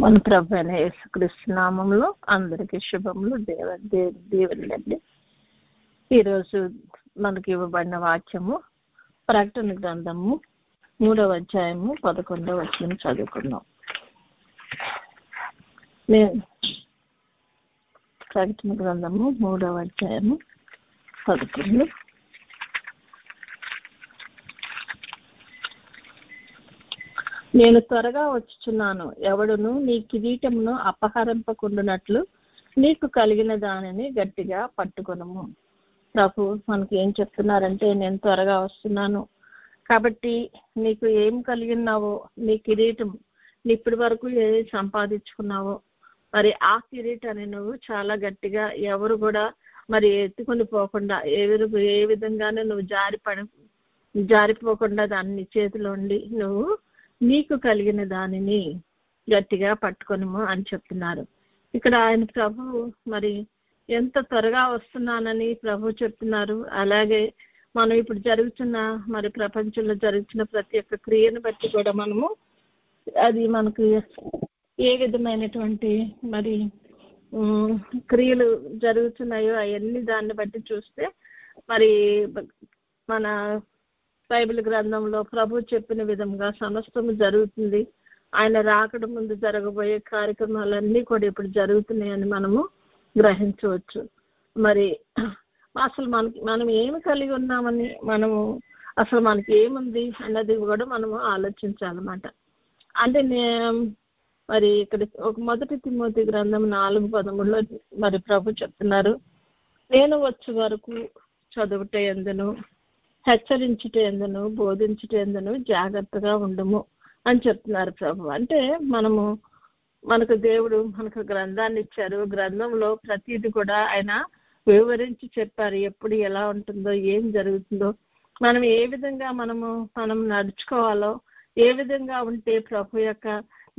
మన ప్రభు అయిన యేసుక్రీస్తు నామములో అందరికీ శుభములు. దేవుళ్ళండి. ఈరోజు మనకి ఇవ్వబడిన వాక్యము ప్రకటన గ్రంథము 3వ అధ్యాయము 11వ వచనం చదువుకున్నాం. ప్రకటన గ్రంథము 3వ అధ్యాయము 11. నేను త్వరగా వచ్చుచున్నాను, ఎవడును నీ కిరీటమును అపహరింపకుండునట్లు నీకు కలిగిన దానిని గట్టిగా పట్టుకొనుము. ప్రభు మనకి ఏం చెప్తున్నారంటే, నేను త్వరగా వస్తున్నాను కాబట్టి నీకు ఏం కలిగినావో, నీ కిరీటం ఇప్పటి వరకు ఏది సంపాదించుకున్నావో మరి ఆ కిరీటాన్ని నువ్వు చాలా గట్టిగా ఎవరు కూడా మరి ఎత్తుకొని పోకుండా ఏ విధంగానే నువ్వు జారిపోకుండా దాన్ని చేతిలో ఉండి నువ్వు నీకు కలిగిన దానిని గట్టిగా పట్టుకొనుము అని చెప్తున్నారు. ఇక్కడ ఆయన ప్రభు మరి ఎంత త్వరగా వస్తున్నానని ప్రభు చెప్తున్నారు. అలాగే మనం ఇప్పుడు జరుగుతున్న మరి ప్రపంచంలో జరుగుతున్న ప్రతి ఒక్క క్రియను బట్టి కూడా మనము అది మనకు ఏ విధమైనటువంటి మరి క్రియలు జరుగుతున్నాయో అవన్నీ దాన్ని బట్టి చూస్తే మరి మన బైబిల్ గ్రంథంలో ప్రభు చెప్పిన విధంగా సమస్తము జరుగుతుంది. ఆయన రాకడ ముందు జరగబోయే కార్యక్రమాలన్నీ కూడా ఇప్పుడు జరుగుతున్నాయని మనము గ్రహించవచ్చు. మరి అసలు మనం ఏమి కలిగి ఉన్నామని అసలు మనకి ఏముంది అన్నది కూడా మనము ఆలోచించాలన్నమాట. అంటే మరి ఇక్కడ ఒక 1 తిమోతి గ్రంథం 4:13 మరి ప్రభు చెప్తున్నారు, నేను వచ్చే వరకు చదువుట ఎందును, హెచ్చరించుట ఎందును, బోధించుట ఎందును జాగ్రత్తగా ఉండము అని చెప్తున్నారు ప్రభు. అంటే మనకు దేవుడు మనకు గ్రంథాన్ని ఇచ్చారు. గ్రంథంలో ప్రతిది కూడా ఆయన వివరించి చెప్పారు. ఎప్పుడు ఎలా ఉంటుందో, ఏం జరుగుతుందో, మనం ఏ విధంగా మనం నడుచుకోవాలో, ఏ విధంగా ఉంటే ప్రభు యొక్క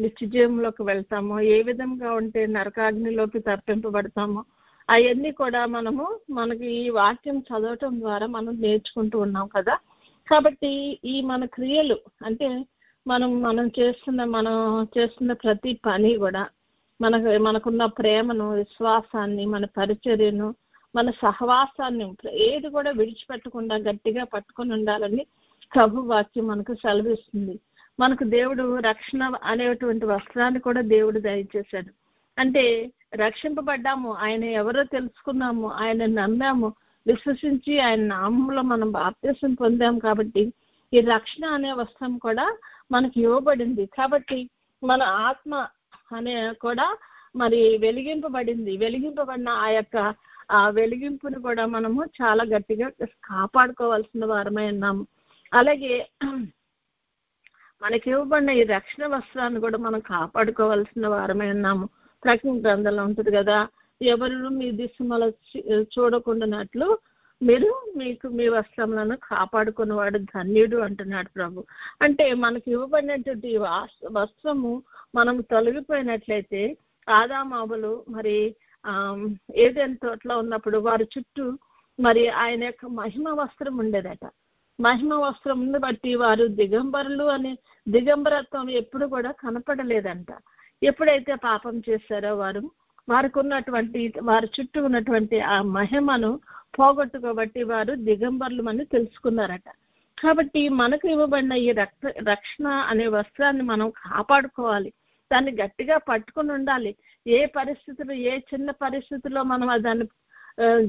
నిత్యజీవంలోకి వెళ్తామో, ఏ విధంగా ఉంటే నరకాగ్నిలోకి తప్పింపబడతామో అవన్నీ కూడా మనకి ఈ వాక్యం చదవటం ద్వారా మనం నేర్చుకుంటూ ఉన్నాం కదా. కాబట్టి ఈ మన క్రియలు అంటే మనం చేస్తున్న ప్రతి పని కూడా మనకున్న ప్రేమను, విశ్వాసాన్ని, మన పరిచర్యను, మన సహవాసాన్ని ఏది కూడా విడిచిపెట్టకుండా గట్టిగా పట్టుకొని ఉండాలని ప్రభు వాక్యం మనకు సెలవిస్తుంది. మనకు దేవుడు రక్షణ అనేటువంటి వస్త్రాన్ని కూడా దేవుడు దయచేశాడు. అంటే రక్షింపబడ్డాము, ఆయన ఎవరో తెలుసుకున్నాము, ఆయన నమ్మాము, విశ్వసించి ఆయన నామంలో మనం బాప్తిసం పొందాము. కాబట్టి ఈ రక్షణ అనే వస్త్రం కూడా మనకి ఇవ్వబడింది. కాబట్టి మన ఆత్మ అనే కూడా మరి వెలిగింపబడిన ఆ వెలిగింపును కూడా మనము చాలా గట్టిగా కాపాడుకోవాల్సిన వారమై ఉన్నాము. అలాగే మనకి ఇవ్వబడిన ఈ రక్షణ వస్త్రాన్ని కూడా మనం కాపాడుకోవాల్సిన వారమై ఉన్నాము. ప్రకటన గ్రంథంలో ఉంటుంది కదా, ఎవరు మీ దిశమల చూడకుండానట్లు మీరు మీ వస్త్రములను కాపాడుకున్నవాడు ధన్యుడు అంటున్నాడు ప్రభు. అంటే మనకి ఇవ్వబడినటువంటి వస్త్రము మనం తొలగిపోయినట్లయితే, ఆదామావులు మరి ఏదైనా తోటలో ఉన్నప్పుడు వారి చుట్టూ మరి ఆయన యొక్క మహిమ వస్త్రం ఉండేదట. మహిమ వస్త్రం బట్టి వారు దిగంబరత్వం ఎప్పుడు కూడా కనపడలేదంట. ఎప్పుడైతే పాపం చేశారో వారి చుట్టూ ఉన్నటువంటి ఆ మహిమను పోగొట్టుకోబట్టి వారు దిగంబరులు అని తెలుసుకున్నారట. కాబట్టి మనకు ఇవ్వబడిన ఈ రక్షణ అనే వస్త్రాన్ని మనం కాపాడుకోవాలి, దాన్ని గట్టిగా పట్టుకుని ఉండాలి. ఏ చిన్న పరిస్థితుల్లో మనం దాన్ని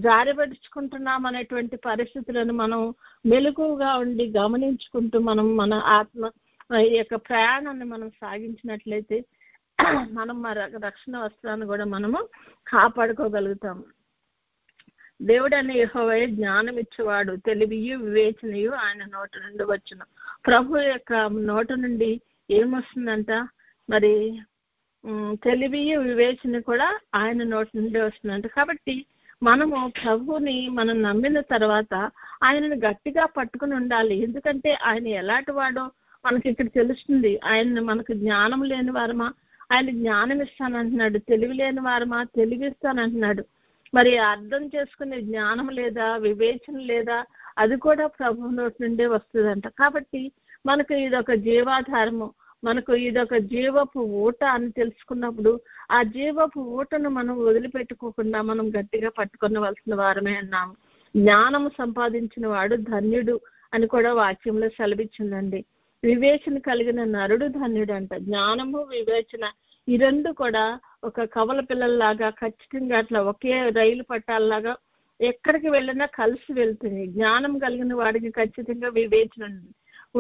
జారిపడుచుకుంటున్నాం అనేటువంటి పరిస్థితులను మనం మెలకువగా ఉండి గమనించుకుంటూ మన ఆత్మ యొక్క ప్రయాణాన్ని మనం సాగించినట్లయితే మనం రక్షణ వస్త్రాన్ని కూడా మనము కాపాడుకోగలుగుతాము. దేవుడు అనే యెహోవాయే జ్ఞానం ఇచ్చేవాడు, తెలివియు వివేచనయు ఆయన నోట నుండి వచ్చును. ప్రభు యొక్క నోట నుండి ఏమొస్తుందంట, మరి తెలివియు వివేచన కూడా ఆయన నోట నుండి వస్తుందంట. కాబట్టి మనము ప్రభువుని మనం నమ్మిన తర్వాత ఆయనను గట్టిగా పట్టుకుని ఉండాలి. ఎందుకంటే ఆయన ఎలాంటి వాడో మనకి ఇక్కడ తెలుస్తుంది. మనకు జ్ఞానం లేని వారమా, ఆయన జ్ఞానం ఇస్తానంటున్నాడు, తెలివి లేని వారమా తెలివి ఇస్తానంటున్నాడు. మరి అర్థం చేసుకునే జ్ఞానం లేదా, వివేచన లేదా, అది కూడా ప్రభు నోటి నుండే వస్తుందంట. కాబట్టి మనకు ఇది ఒక జీవాధారము. మనకు ఇదొక జీవపు ఊట అని తెలుసుకున్నప్పుడు ఆ జీవపు ఊటను మనం వదిలిపెట్టుకోకుండా మనం గట్టిగా పట్టుకొనవలసిన వారమే అన్నాము. జ్ఞానము సంపాదించిన వాడు ధన్యుడు అని కూడా వాక్యంలో సెలవిచ్చిందండి. వివేచన కలిగిన నరుడు ధన్యుడు అంట. జ్ఞానము వివేచన ఈ రెండు కూడా ఒక కవల పిల్లల్లాగా ఖచ్చితంగా అట్లా ఒకే రైలు పట్టాలలాగా ఎక్కడికి వెళ్ళినా కలిసి వెళ్తుంది. జ్ఞానం కలిగిన వాడికి ఖచ్చితంగా వివేచన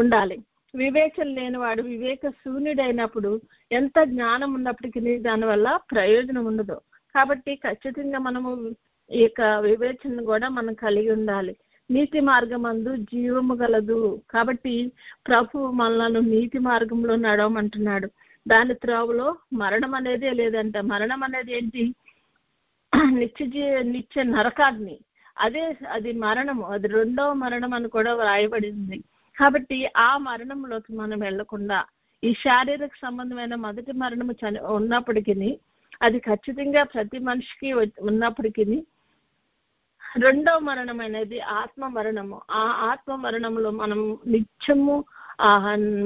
ఉండాలి. వివేచన లేని వాడు వివేక శూన్యుడైనప్పుడు ఎంత జ్ఞానం ఉన్నప్పటికీ దానివల్ల ప్రయోజనం ఉండదు. కాబట్టి ఖచ్చితంగా మనము ఈ యొక్క వివేచన కూడా మనం కలిగి ఉండాలి. నీతి మార్గమందు జీవము గలదు. కాబట్టి ప్రభు మనలను నీతి మార్గంలో నడవమంటున్నాడు. దాని త్రోవలో మరణం అనేదే లేదంట. మరణం అనేది ఏంటి? నిత్య నరకాగ్ని. అది మరణము, అది రెండవ మరణం అని కూడా వ్రాయబడింది. కాబట్టి ఆ మరణంలోకి మనం వెళ్లకుండా ఈ శారీరక సంబంధమైన మొదటి మరణము ఉన్నప్పటికీ అది ఖచ్చితంగా ప్రతి మనిషికి ఉన్నప్పటికీ రెండవ మరణం అనేది ఆత్మ మరణము. ఆ ఆత్మ మరణంలో మనం నిత్యము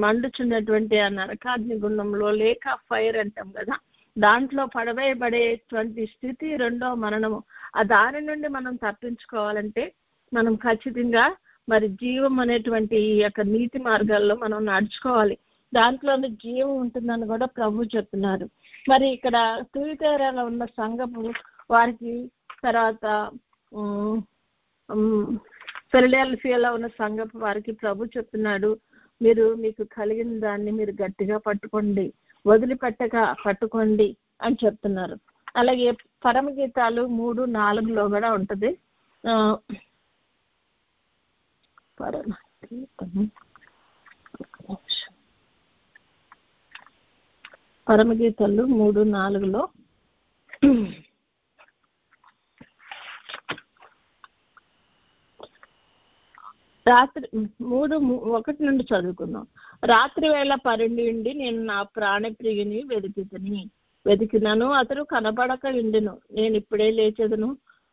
మండుచున్నటువంటి ఆ నరకాగ్ని గుండంలో లేక ఫైర్ అంటాం కదా, దాంట్లో పడవేయబడేటువంటి స్థితి రెండవ మరణము. ఆ దాని నుండి మనం తప్పించుకోవాలంటే మనం ఖచ్చితంగా మరి జీవం అనేటువంటి ఈ యొక్క నీతి మార్గాల్లో మనం నడుచుకోవాలి. దాంట్లోనే జీవం ఉంటుందని కూడా ప్రభు చెప్తున్నారు. మరి ఇక్కడ తుయితేరాలో ఉన్న సంఘము వారికి, తర్వాత ఫిలడెల్ఫియాలో ఉన్న సంఘపు వారికి ప్రభు చెప్తున్నాడు, మీకు కలిగిన దాన్ని మీరు గట్టిగా పట్టుకోండి, వదిలిపెట్టక పట్టుకోండి అని చెప్తున్నారు. అలాగే పరమగీతాలు 3:4 కూడా ఉంటుంది. పరమగీతాలు 3:4 రాత్రి 3:1 నుండి చదువుకుందాం. రాత్రి వేళ పరుండి ఉండి నేను నా ప్రాణప్రియుని వెతికినను, అతడు కనబడక ఉండును. నేను ఇప్పుడే లేచెదను,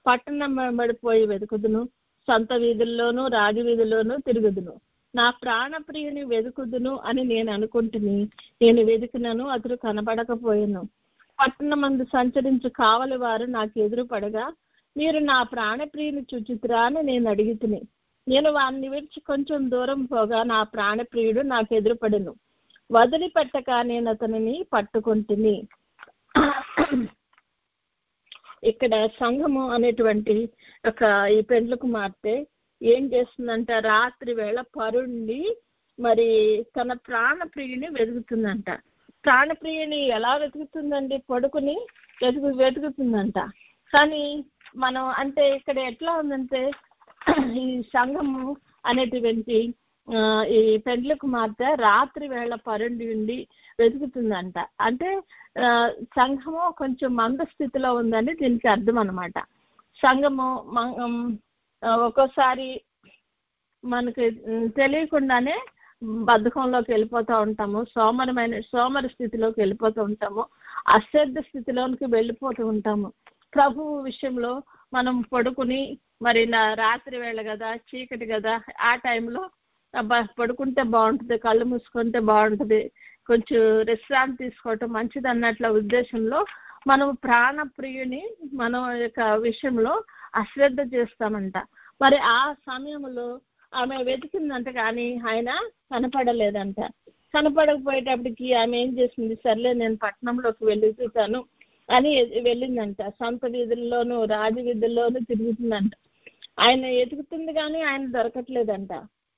పట్టణం వెంబడిపోయి వెతుకుదును, సంత వీధుల్లోనూ రాజవీధుల్లోనూ తిరుగుదును, నా ప్రాణప్రియుని వెతుకుదును అని నేను అనుకుంటుని. నేను వెతికినను, అతడు కనబడకపోయాను. పట్టణమందు సంచరించు కావలి వారు నాకు ఎదురుపడగా, మీరు నా ప్రాణప్రియుని చూచితురా అని నేను అడిగితిని. నేను వారిని విడిచి కొంచెం దూరం పోగా నా ప్రాణప్రియుడు నాకు ఎదురుపడెను. వదిలిపెట్టక నేను అతనిని పట్టుకుంటుని. ఇక్కడ సంఘము అనేటువంటి ఈ పెండ్ల కుమార్తె ఏం చేస్తుందంట? రాత్రి వేళ పరుండి మరి తన ప్రాణప్రియుని వెతుకుతుందంట. ప్రాణప్రియుని ఎలా వెతుకుతుందండి? పడుకుని వెతుకుతుందంట. కానీ మనం అంటే ఇక్కడ ఎట్లా ఉందంటే, ఈ సంఘము అనేటువంటి ఈ పెండ్ల కుమార్తె రాత్రి వేళ పరుండి ఉండి వెతుకుతుందంట. అంటే సంఘము కొంచెం మందస్థితిలో ఉందని దీనికి అర్థం అనమాట. సంఘము ఒక్కోసారి మనకి తెలియకుండానే బద్ధకంలోకి వెళ్ళిపోతూ ఉంటాము, సోమరి స్థితిలోకి వెళ్ళిపోతూ ఉంటాము, అశ్రద్ధ స్థితిలోనికి వెళ్ళిపోతూ ఉంటాము. ప్రభువు విషయంలో మనం పడుకుని మరి రాత్రి వేళ కదా, చీకటి కదా, ఆ టైంలో పడుకుంటే బాగుంటుంది, కళ్ళు మూసుకుంటే బాగుంటుంది, కొంచెం విశ్రాంతి తీసుకోవటం మంచిది అన్నట్ల ఉద్దేశంలో మనం ప్రాణప్రియుని మనం యొక్క విషయంలో అశ్రద్ధ చేస్తామంట. మరి ఆ సమయంలో ఆమె వెతికిందంట, కానీ ఆయన కనపడలేదంట. కనపడకపోయేటప్పటికి ఆమె ఏం చేసింది? సర్లే నేను పట్టణంలోకి వెళ్తాను అని వెళ్ళిందంట. సంత వీధుల్లోనూ రాజవీధుల్లోనూ తిరుగుతుందంట. ఆయన ఎతుకుతుంది కానీ ఆయన దొరకట్లేదంట.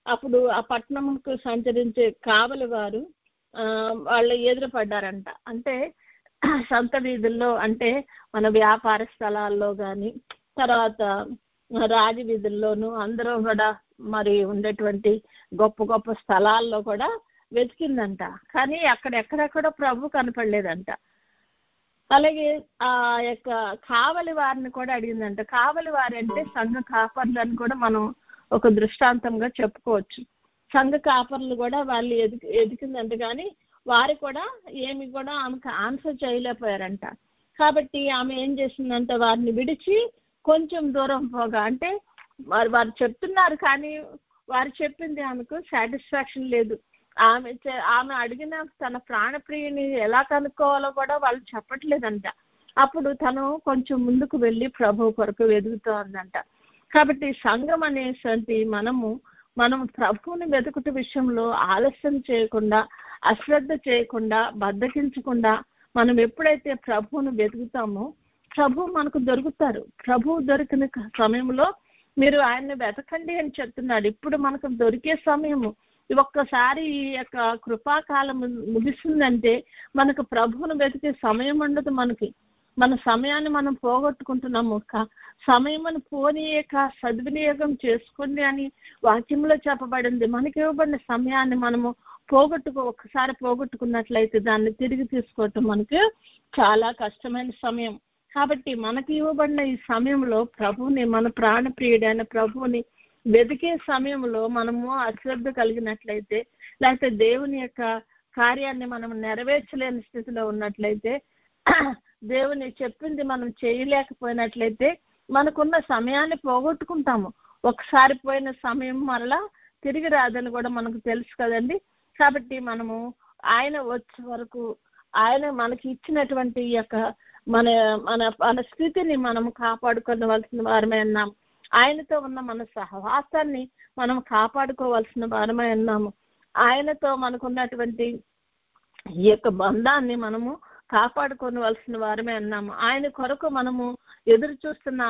అప్పుడు ఆ పట్టణంకు సంచరించే కావలి వారు వాళ్ళు ఎదురుపడ్డారంట. అంటే సంత వీధుల్లో అంటే మన వ్యాపార స్థలాల్లో కానీ, తర్వాత రాజవీధుల్లోనూ అందరూ కూడా మరి ఉండేటువంటి గొప్ప గొప్ప స్థలాల్లో కూడా వెతికిందంట. కానీ ఎక్కడెక్కడ ప్రభు కనపడలేదంట. అలాగే ఆ యొక్క కావలి వారిని కూడా అడిగిందంట. కావలి వారి అంటే సంఘ కాపర్లు అని కూడా మనం ఒక దృష్టాంతంగా చెప్పుకోవచ్చు. సంఘ కాపర్లు కూడా వాళ్ళు ఎదికిందంట, కానీ వారు కూడా ఏమి కూడా ఆమెకు ఆన్సర్ చేయలేకపోయారంట. కాబట్టి ఆమె ఏం చేసిందంట? వారిని విడిచి కొంచెం దూరం పోగా, అంటే వారు చెప్తున్నారు కానీ వారు చెప్పింది ఆమెకు సాటిస్ఫాక్షన్ లేదు. ఆమె అడిగిన తన ప్రాణప్రియుని ఎలా కనుక్కోవాలో కూడా వాళ్ళు చెప్పట్లేదంట. అప్పుడు తను కొంచెం ముందుకు వెళ్ళి ప్రభు కొరకు వెతుకుతోందంట. కాబట్టి సంఘం అనేటువంటి మనం ప్రభువుని వెతుకుట విషయంలో ఆలస్యం చేయకుండా, అశ్రద్ధ చేయకుండా, బద్దకించకుండా మనం ఎప్పుడైతే ప్రభువును వెతుకుతామో ప్రభు మనకు దొరుకుతారు. ప్రభు దొరికిన సమయంలో మీరు ఆయన్ని వెతకండి అని చెప్తున్నాడు. ఇప్పుడు మనకు దొరికే సమయము. ఒక్కసారి ఈ యొక్క కృపాకాలం ముగిసిందంటే మనకు ప్రభువును వెతికే సమయం ఉండదు. మన సమయాన్ని మనం పోగొట్టుకుంటున్నాము. సమయమును పోనీయక సద్వినియోగం చేసుకోండి అని వాక్యంలో చెప్పబడింది. మనకి ఇవ్వబడిన సమయాన్ని మనము ఒక్కసారి పోగొట్టుకున్నట్లయితే దాన్ని తిరిగి తీసుకోవటం మనకు చాలా కష్టమైన సమయం. కాబట్టి మనకి ఇవ్వబడిన ఈ సమయంలో ప్రభువుని, మన ప్రాణప్రియుడైన ప్రభువుని వెతికే సమయంలో మనము అశ్రద్ధ కలిగినట్లయితే, లేకపోతే దేవుని యొక్క కార్యాన్ని మనం నెరవేర్చలేని స్థితిలో ఉన్నట్లయితే, దేవుని చెప్పింది మనం చేయలేకపోయినట్లయితే మనకున్న సమయాన్ని పోగొట్టుకుంటాము. ఒకసారి పోయిన సమయం మరలా తిరిగి రాదని కూడా మనకు తెలుసు కదండి. కాబట్టి మనము ఆయన వచ్చే వరకు ఆయన మనకి ఇచ్చినటువంటి ఈ యొక్క మన మన మన స్థితిని మనం కాపాడుకోవలసిన వారమే ఉన్నాము. ఆయనతో ఉన్న మన సహవాసాన్ని మనం కాపాడుకోవాల్సిన వారమే ఉన్నాము. ఆయనతో మనకున్నటువంటి ఈ యొక్క బంధాన్ని మనము కాపాడుకోవలసిన వారమే ఉన్నాము. ఆయన కొరకు మనము ఎదురు చూస్తున్న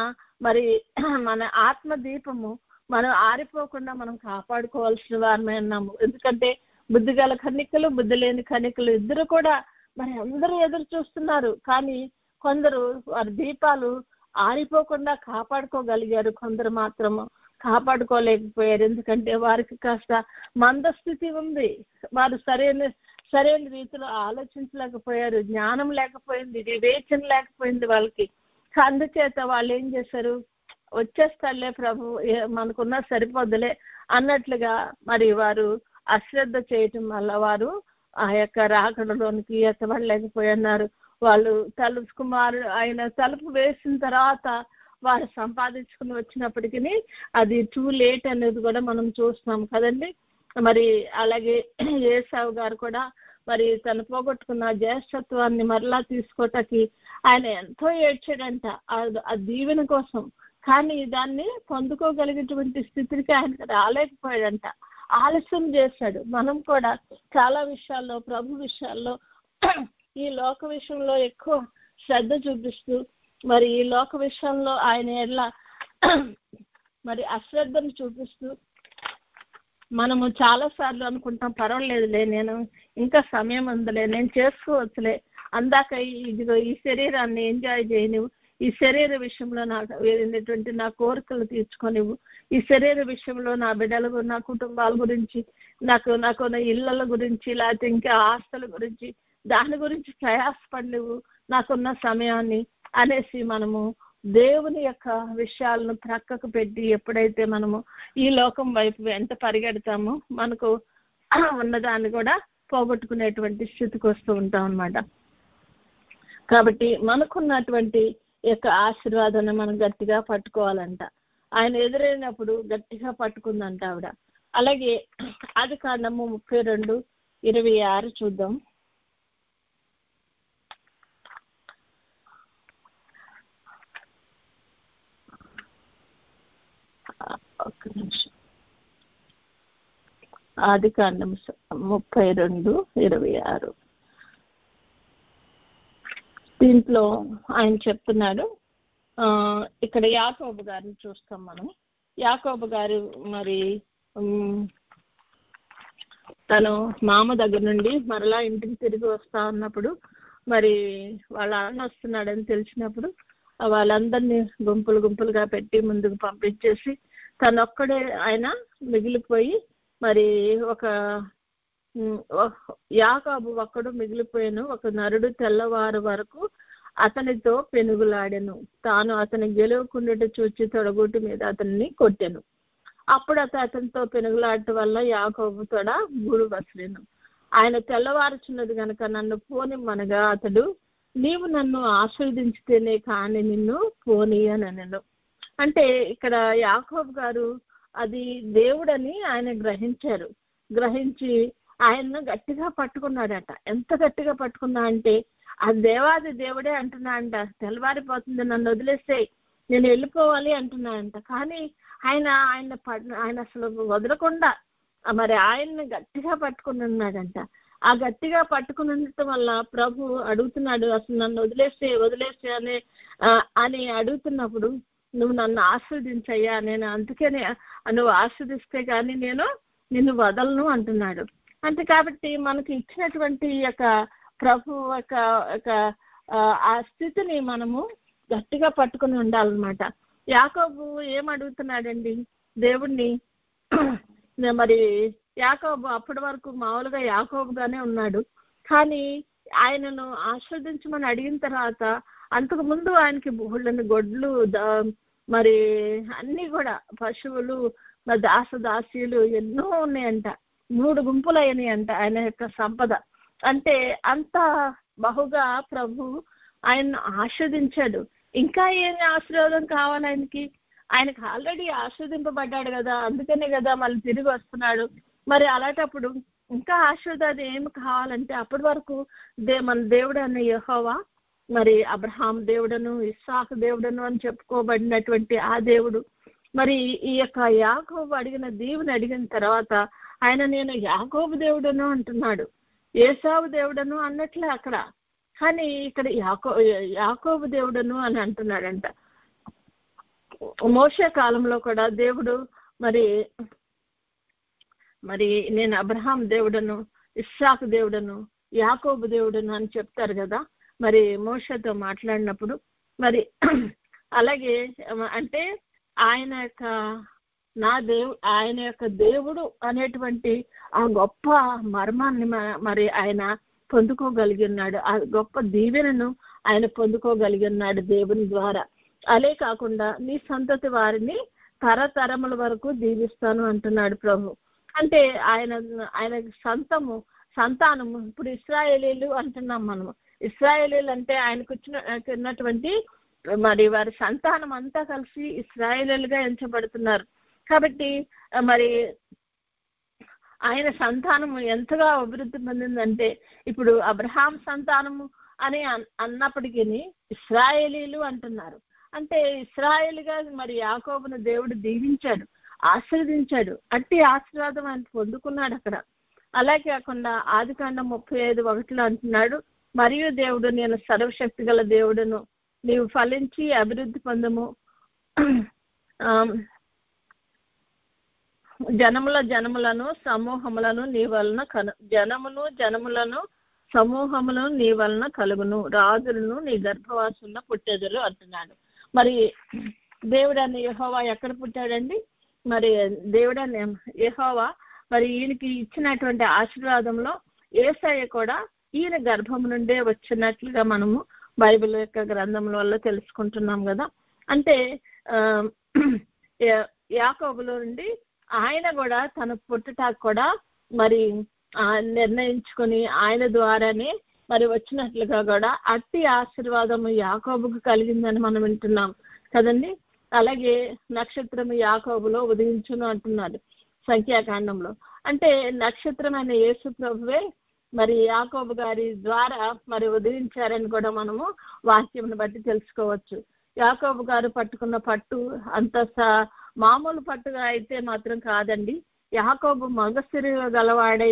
మన ఆత్మ దీపము మనం ఆరిపోకుండా మనం కాపాడుకోవాల్సిన వారమే ఉన్నాము. ఎందుకంటే బుద్ధి గల కన్నికలు, బుద్ధి లేని కన్నికలు ఇద్దరు కూడా అందరూ ఎదురు చూస్తున్నారు. కానీ కొందరు వారి దీపాలు ఆరిపోకుండా కాపాడుకోగలిగారు, కొందరు మాత్రము కాపాడుకోలేకపోయారు. ఎందుకంటే వారికి కాస్త మందస్థితి ఉంది. వారు సరైన రీతిలో ఆలోచించలేకపోయారు, జ్ఞానం లేకపోయింది, వివేచన లేకపోయింది వాళ్ళకి. అందుచేత వాళ్ళు ఏం చేశారు, వచ్చేస్తారులే ప్రభు, మనకున్నా సరిపోద్దులే అన్నట్లుగా వారు అశ్రద్ధ చేయటం వల్ల వారు ఆ యొక్క రాకడలోనికి ఎత్తబడలేకపోయినారు. వాళ్ళు ఆయన తలుపు వేసిన తర్వాత వారు సంపాదించుకుని వచ్చినప్పటికీ అది టూ లేట్ అనేది కూడా మనం చూస్తున్నాం కదండి. అలాగే ఏసావు గారు కూడా తను పోగొట్టుకున్న జ్యేష్ఠత్వాన్ని మరలా తీసుకోవటానికి ఆయన ఎంతో ఏడ్చాడంట ఆ దీవెన కోసం. కానీ దాన్ని పొందుకోగలిగేటువంటి స్థితికి ఆయన రాలేకపోయాడంట, ఆలస్యం చేశాడు. మనం కూడా చాలా విషయాల్లో, ప్రభు విషయాల్లో, ఈ లోక విషయంలో ఎక్కువ శ్రద్ధ చూపిస్తూ ఈ లోక విషయంలో ఆయన ఎలా అశ్రద్ధను చూపిస్తూ మనము చాలా సార్లు అనుకుంటాం, పర్వాలేదులే, నేను ఇంకా సమయం ఉందిలే, నేను చేసుకోవచ్చులే, అందాక ఇదిగో ఈ శరీరాన్ని ఎంజాయ్ చేయనివ్వు, ఈ శరీర విషయంలో నా కోరికలు తీర్చుకొనివ్వు, ఈ శరీర విషయంలో నా బిడ్డల నా కుటుంబాల గురించి, నాకు ఇళ్ళల గురించి, లేకపోతే ఇంకా ఆస్తుల గురించి, దాని గురించి ప్రయాసపడినవు, నాకున్న సమయాన్ని అనేసి మనము దేవుని యొక్క విషయాలను ప్రక్కకు పెట్టి ఎప్పుడైతే మనము ఈ లోకం వైపు ఎంత పరిగెడతామో మనకు ఉన్నదాన్ని కూడా పోగొట్టుకునేటువంటి స్థితికి వస్తూ ఉంటాం అన్నమాట. కాబట్టి మనకున్నటువంటి యొక్క ఆశీర్వాదాన్ని మనం గట్టిగా పట్టుకోవాలంట. ఆయన ఎదురైనప్పుడు గట్టిగా పట్టుకుందంట ఆవిడ. అలాగే ఆదికాండము 32:26 చూద్దాం. ఆదికాండం 32:26 దీంట్లో ఆయన చెప్తున్నాడు. ఇక్కడ యాకోబు గారిని చూస్తాం మనం. యాకోబు గారు తను మామ దగ్గర నుండి మరలా ఇంటికి తిరిగి వస్తా ఉన్నప్పుడు వాళ్ళ అన్న వస్తున్నాడని తెలిసినప్పుడు వాళ్ళందరినీ గుంపులుగా పెట్టి ముందుకు పంపించేసి తనొక్కడే ఆయన మిగిలిపోయి ఒక యాకోబు ఒక్కడు మిగిలిపోయాను. ఒక నరుడు తెల్లవారు వరకు అతనితో పెనుగులాడెను. తాను అతని గెలవకుండుట చూచి తొడగూటి మీద అతన్ని కొట్టెను. అప్పుడు అతనితో పెనుగులాడటం వల్ల యాకోబు తొడ గూడు బసలేను. ఆయన తెల్లవారుచున్నది గనక నన్ను పోనిమ్మనగా అతడు, నీవు నన్ను ఆశీర్వదించితేనే కానీ నిన్ను పోనీయనెను. అంటే ఇక్కడ యాకోబు గారు అది దేవుడని ఆయన గ్రహించి ఆయన్ను గట్టిగా పట్టుకున్నాడట. ఎంత గట్టిగా పట్టుకున్నా అంటే ఆ దేవాది దేవుడే అంటున్నా అంట, తెల్లవారిపోతుంది, నన్ను వదిలేస్తే నేను వెళ్ళిపోవాలి అంటున్నా అంట. కానీ ఆయన అసలు వదలకుండా మరి ఆయన్ని గట్టిగా పట్టుకుని ఉన్నాడంట. ఆ గట్టిగా పట్టుకుని ఉండటం వల్ల ప్రభు అడుగుతున్నాడు, అసలు నన్ను వదిలేస్తే అని అడుగుతున్నప్పుడు, నువ్వు నన్ను ఆస్వాదించయ్యా, నేను అందుకనే నువ్వు ఆస్వాదిస్తే కానీ నేను నిన్ను వదలను అంటున్నాడు. అంటే కాబట్టి మనకి ఇచ్చినటువంటి యొక్క ప్రభు యొక్క ఆ స్థితిని మనము గట్టిగా పట్టుకుని ఉండాలన్నమాట. యాకోబు ఏమడుగుతున్నాడండి దేవుణ్ణి? మరి యాకోబు అప్పటి వరకు మామూలుగా యాకోబుగానే ఉన్నాడు. కానీ ఆయనను ఆస్వాదించమని అడిగిన తర్వాత అంతకు ముందు ఆయనకి బోళ్ళని గొడ్లు, మరి అన్ని కూడా పశువులు, దాసదాసీలు ఎన్నో ఉన్నాయంట. 3 గుంపులు అయినాయంట ఆయన యొక్క సంపద. అంటే అంత బహుగా ప్రభు ఆయన్ను ఆస్వాదించాడు. ఇంకా ఏమి ఆశీర్వాదం కావాలి ఆయనకి ఆల్రెడీ ఆస్వాదింపబడ్డాడు కదా, అందుకనే కదా మళ్ళీ తిరిగి వస్తున్నాడు. మరి అలాంటప్పుడు ఇంకా ఆశీర్వాదం ఏమి కావాలంటే అప్పటి వరకు మన దేవుడు అన్న యెహోవా, మరి అబ్రహాం దేవుడను, ఇస్సాకు దేవుడను అని చెప్పుకోబడినటువంటి ఆ దేవుడు మరి ఈ యొక్క యాకోబు అడిగిన దీవుని అడిగిన తర్వాత ఆయన నేను యాకోబు దేవుడను అంటున్నాడు, ఏసావు దేవుడను అన్నట్లే అక్కడ. కానీ ఇక్కడ యాకోబు దేవుడను అని అంటున్నాడంట. మోషే కాలంలో కూడా దేవుడు మరి నేను అబ్రహాం దేవుడను, ఇస్సాకు దేవుడను, యాకోబు దేవుడను అని చెప్తారు కదా మరి మోషేతో మాట్లాడినప్పుడు. మరి అలాగే అంటే ఆయన యొక్క దేవుడు అనేటువంటి ఆ గొప్ప మర్మాన్ని మరి ఆయన పొందుకోగలిగి ఉన్నాడు. ఆ గొప్ప దీవెనను ఆయన పొందుకోగలిగి ఉన్నాడు దేవుని ద్వారా. అలే కాకుండా నీ సంతతి వారిని తరతరముల వరకు దీవిస్తాను అంటున్నాడు ప్రభు. అంటే ఆయన సంతానము ఇప్పుడు ఇశ్రాయేలీలు అంటున్నాం మనము. ఇశ్రాయేలీలు అంటే ఆయనకు ఉన్నటువంటి మరి వారి సంతానం అంతా కలిసి ఇశ్రాయేలీలుగా ఎంచబడుతున్నారు. కాబట్టి మరి ఆయన సంతానము ఎంతగా అభివృద్ధి పొందిందంటే ఇప్పుడు అబ్రహాం సంతానము అని అన్నప్పటికీ ఇశ్రాయేలీలు అంటున్నారు. అంటే ఇశ్రాయేలుగా మరి యాకోబును దేవుడు దీవించాడు, ఆశీర్వదించాడు. అట్టి ఆశీర్వాదం ఆయన పొందుకున్నాడు అక్కడ. అలా కాకుండా ఆదికాండం 35:1 అంటున్నాడు, మరియు దేవుడు నేను సర్వశక్తి గల దేవుడును, నీవు ఫలించి అభివృద్ధి పొందము, జనములను సమూహములను నీ వలన కలుగును, రాజులను నీ గర్భవాసంలో పుట్టెదరు అంటున్నాడు. మరి దేవుడని యెహోవా ఎక్కడ పుట్టాడండి? మరి దేవుడని యెహోవా మరి ఈయనకి ఇచ్చినటువంటి ఆశీర్వాదంలో యేసయ్య కూడా ఈయన గర్భం నుండే వచ్చినట్లుగా మనము బైబిల్ యొక్క గ్రంథముల వల్ల తెలుసుకుంటున్నాం కదా. అంటే యాకోబులో నుండి ఆయన కూడా తన పుట్టుటాకు కూడా మరి నిర్ణయించుకొని ఆయన ద్వారానే మరి వచ్చినట్లుగా కూడా అట్టి ఆశీర్వాదము యాకోబుకు కలిగిందని మనం వింటున్నాం కదండి. అలాగే నక్షత్రము యాకోబులో ఉదయించును అంటున్నారు సంఖ్యాకాండంలో. అంటే నక్షత్రమైన యేసు ప్రభువే మరి యాకోబు గారి ద్వారా మరి ఉదయించారని కూడా మనము వాక్యంను బట్టి తెలుసుకోవచ్చు. యాకోబు గారు పట్టుకున్న పట్టు అంత మామూలు పట్టుగా అయితే మాత్రం కాదండి. యాకోబు మగసిరి గలవాడై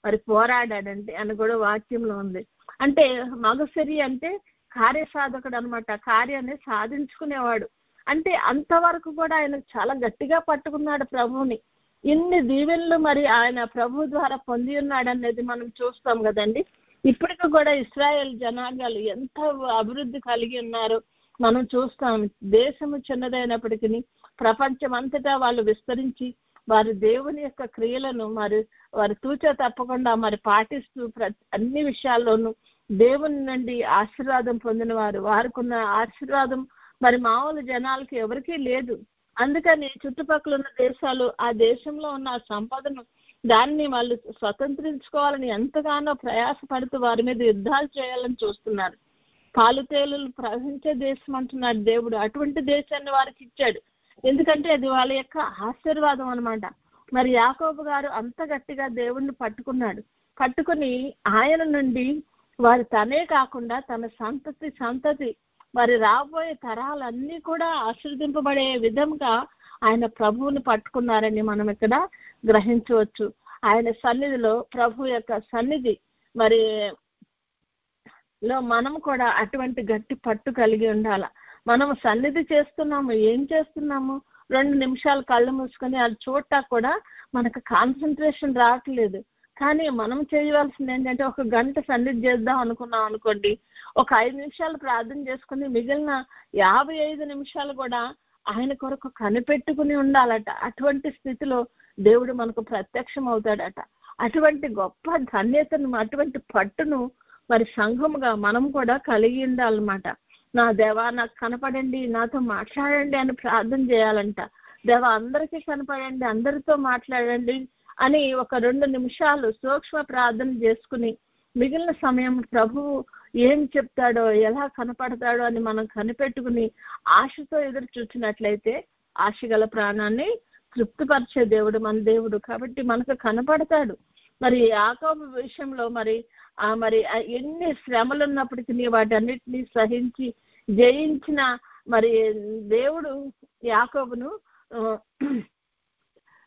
మరి పోరాడాడంటే అని కూడా వాక్యంలో ఉంది. అంటే మగసిరి అంటే కార్యసాధకుడు అనమాట, కార్యాన్ని సాధించుకునేవాడు. అంటే అంతవరకు కూడా ఆయన చాలా గట్టిగా పట్టుకున్నాడు ప్రభువుని. ఇన్ని దీవెనలు మరి ఆయన ప్రభు ద్వారా పొంది ఉన్నాడు అనేది మనం చూస్తాం కదండి. ఇప్పటికి కూడా ఇశ్రాయేల్ జనాంగాలు ఎంత అభివృద్ధి కలిగి ఉన్నారో మనం చూస్తాం. దేశము చిన్నదైనప్పటికీ ప్రపంచం అంతటా వాళ్ళు విస్తరించి వారి దేవుని యొక్క క్రియలను మరి వారు తూచా తప్పకుండా మరి పాటిస్తూ అన్ని విషయాల్లోనూ దేవుని నుండి ఆశీర్వాదం పొందిన వారికున్న ఆశీర్వాదం మరి మామూలు జనాలకి ఎవరికీ లేదు. అందుకని చుట్టుపక్కల ఉన్న దేశాలు ఆ దేశంలో ఉన్న ఆ సంపదను దాన్ని వాళ్ళు స్వతంత్రించుకోవాలని ఎంతగానో ప్రయాసపడుతూ వారి మీద యుద్ధాలు చేయాలని చూస్తున్నారు. పాలుతేలులు ప్రవహించే దేశం అంటున్నాడు దేవుడు. అటువంటి దేశాన్ని వారికి ఇచ్చాడు. ఎందుకంటే అది వాళ్ళ యొక్క ఆశీర్వాదం అనమాట. మరి యాకోబు గారు అంత గట్టిగా దేవుణ్ణి పట్టుకుని ఆయన నుండి వారి తనే కాకుండా తన సంతతి మరి రాబోయే తరాలన్నీ కూడా ఆశీర్వదింపబడే విధంగా ఆయన ప్రభువుని పట్టుకున్నారని మనం ఇక్కడ గ్రహించవచ్చు. ఆయన సన్నిధిలో, ప్రభు యొక్క సన్నిధి మరి మనం కూడా అటువంటి గట్టి పట్టు కలిగి ఉండాల. మనం సన్నిధి చేస్తున్నాము, ఏం చేస్తున్నాము? 2 నిమిషాలు కళ్ళు మూసుకొని అది చూడటా కూడా మనకు కాన్సన్ట్రేషన్ రావట్లేదు. కానీ మనం చేయవలసింది ఏంటంటే, 1 గంట సన్నిధి చేద్దాం అనుకున్నాం అనుకోండి, ఒక 5 నిమిషాలు ప్రార్థన చేసుకుని మిగిలిన 55 నిమిషాలు కూడా ఆయన కొరకు కనిపెట్టుకుని ఉండాలట. అటువంటి స్థితిలో దేవుడు మనకు ప్రత్యక్షం అవుతాడట. అటువంటి గొప్ప ధన్యతను, అటువంటి పట్టును మరి సంఘముగా మనం కూడా కలిగి ఉండాలన్నమాట. నా దేవా నాకు కనపడండి, నాతో మాట్లాడండి అని ప్రార్థన చేయాలంట. దేవా అందరికీ కనపడండి, అందరితో మాట్లాడండి అని ఒక 2 నిమిషాలు సూక్ష్మ ప్రార్థన చేసుకుని మిగిలిన సమయం ప్రభువు ఏం చెప్తాడో, ఎలా కనపడతాడో అని మనం కనిపెట్టుకుని ఆశతో ఎదురు చూసినట్లయితే ఆశగల ప్రాణాన్ని తృప్తిపరిచే దేవుడు మన దేవుడు. కాబట్టి మనకు కనపడతాడు. మరి యాకోబు విషయంలో మరి ఎన్ని శ్రమలు ఉన్నప్పటికీ వాటన్నిటినీ సహించి జయించిన మరి దేవుడు యాకోబును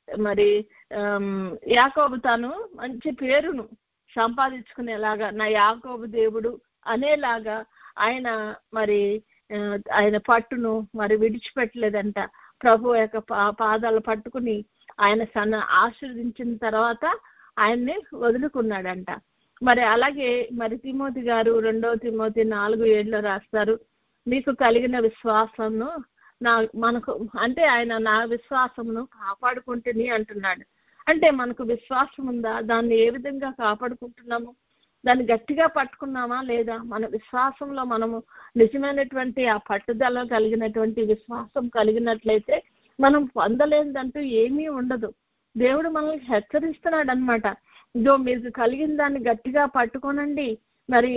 మరి యాకోబు తాను మంచి పేరును సంపాదించుకునేలాగా, నా యాకోబు దేవుడు అనేలాగా ఆయన పట్టును మరి విడిచిపెట్టలేదంట. ప్రభు యొక్క పాదాలు పట్టుకుని ఆయన ఆశీర్వదించిన తర్వాత ఆయన్ని వదులుకున్నాడంట. మరి అలాగే మరి తిమోతి గారు 2 తిమోతి 4:7 రాస్తారు, మీకు కలిగిన విశ్వాసమును మనకు అంటే ఆయన నా విశ్వాసమును కాపాడుకుంటుని అంటున్నాడు. అంటే మనకు విశ్వాసం ఉందా? దాన్ని ఏ విధంగా కాపాడుకుంటున్నాము? దాన్ని గట్టిగా పట్టుకున్నామా లేదా? మన విశ్వాసంలో మనము నిజమైనటువంటి ఆ పట్టుదల కలిగినటువంటి విశ్వాసం కలిగినట్లయితే మనం పొందలేదంటూ ఏమీ ఉండదు. దేవుడు మనల్ని హెచ్చరిస్తున్నాడు అనమాట. ఇదో మీకు కలిగిన దాన్ని గట్టిగా పట్టుకోనండి, మరి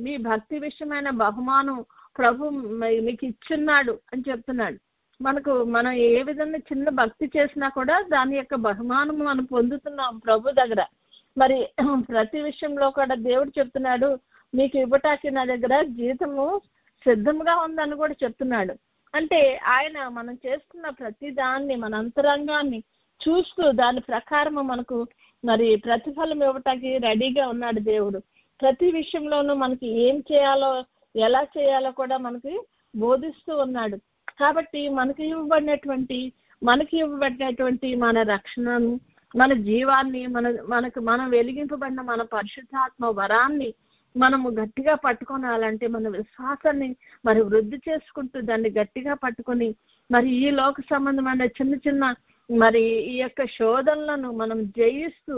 మీ భక్తి విషయమైన బహుమానం ప్రభు మీకు ఇచ్చున్నాడు అని చెప్తున్నాడు. మనం ఏ విధంగా చిన్న భక్తి చేసినా కూడా దాని యొక్క బహుమానం మనం పొందుతున్నాం ప్రభు దగ్గర. మరి ప్రతి విషయంలో కూడా దేవుడు చెప్తున్నాడు, మీకు ఇవ్వటానికి నా దగ్గర జీతము సిద్ధంగా ఉందని కూడా చెప్తున్నాడు. అంటే ఆయన మనం చేస్తున్న ప్రతి దాన్ని, మన అంతరంగాన్ని చూస్తూ దాని ప్రకారం మనకు మరి ప్రతిఫలం ఇవ్వటానికి రెడీగా ఉన్నాడు దేవుడు. ప్రతి విషయంలోనూ మనకి ఏం చేయాలో, ఎలా చేయాలో కూడా మనకి బోధిస్తూ ఉన్నాడు. కాబట్టి మనకి ఇవ్వబడినటువంటి మన రక్షణను, మన జీవాన్ని, మనం వెలిగింపబడిన మన పరిశుద్ధాత్మ వరాన్ని మనము గట్టిగా పట్టుకోనాలంటే మన విశ్వాసాన్ని మరి వృద్ధి చేసుకుంటూ దాన్ని గట్టిగా పట్టుకొని మరి ఈ లోక సంబంధమైన చిన్న చిన్న మరి ఈ యొక్క శోధనలను మనం జయిస్తూ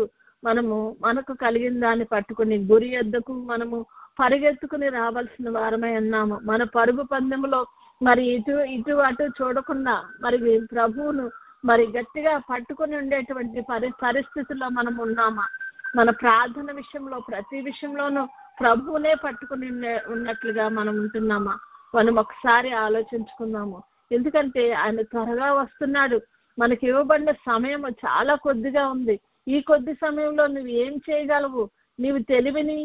మనకు కలిగిన దాన్ని పట్టుకుని గురి యొద్దకు మనము పరిగెత్తుకుని రావాల్సిన వారమై ఉన్నాము. మన పరుగు పందెంలో మరి ఇటు అటు చూడకుండా మరి ప్రభువును మరి గట్టిగా పట్టుకుని ఉండేటువంటి పరిస్థితుల్లో మనం ఉన్నామా? మన ప్రార్థన విషయంలో ప్రతి విషయంలోనూ ప్రభువునే పట్టుకుని ఉన్నట్లుగా మనం ఉంటున్నామా? మనం ఒకసారి ఆలోచించుకుందాము. ఎందుకంటే ఆయన త్వరగా వస్తున్నాడు. మనకి ఇవ్వబడిన సమయం చాలా కొద్దిగా ఉంది. ఈ కొద్ది సమయంలో నువ్వు ఏం చేయగలవు? నీవు తెలివిని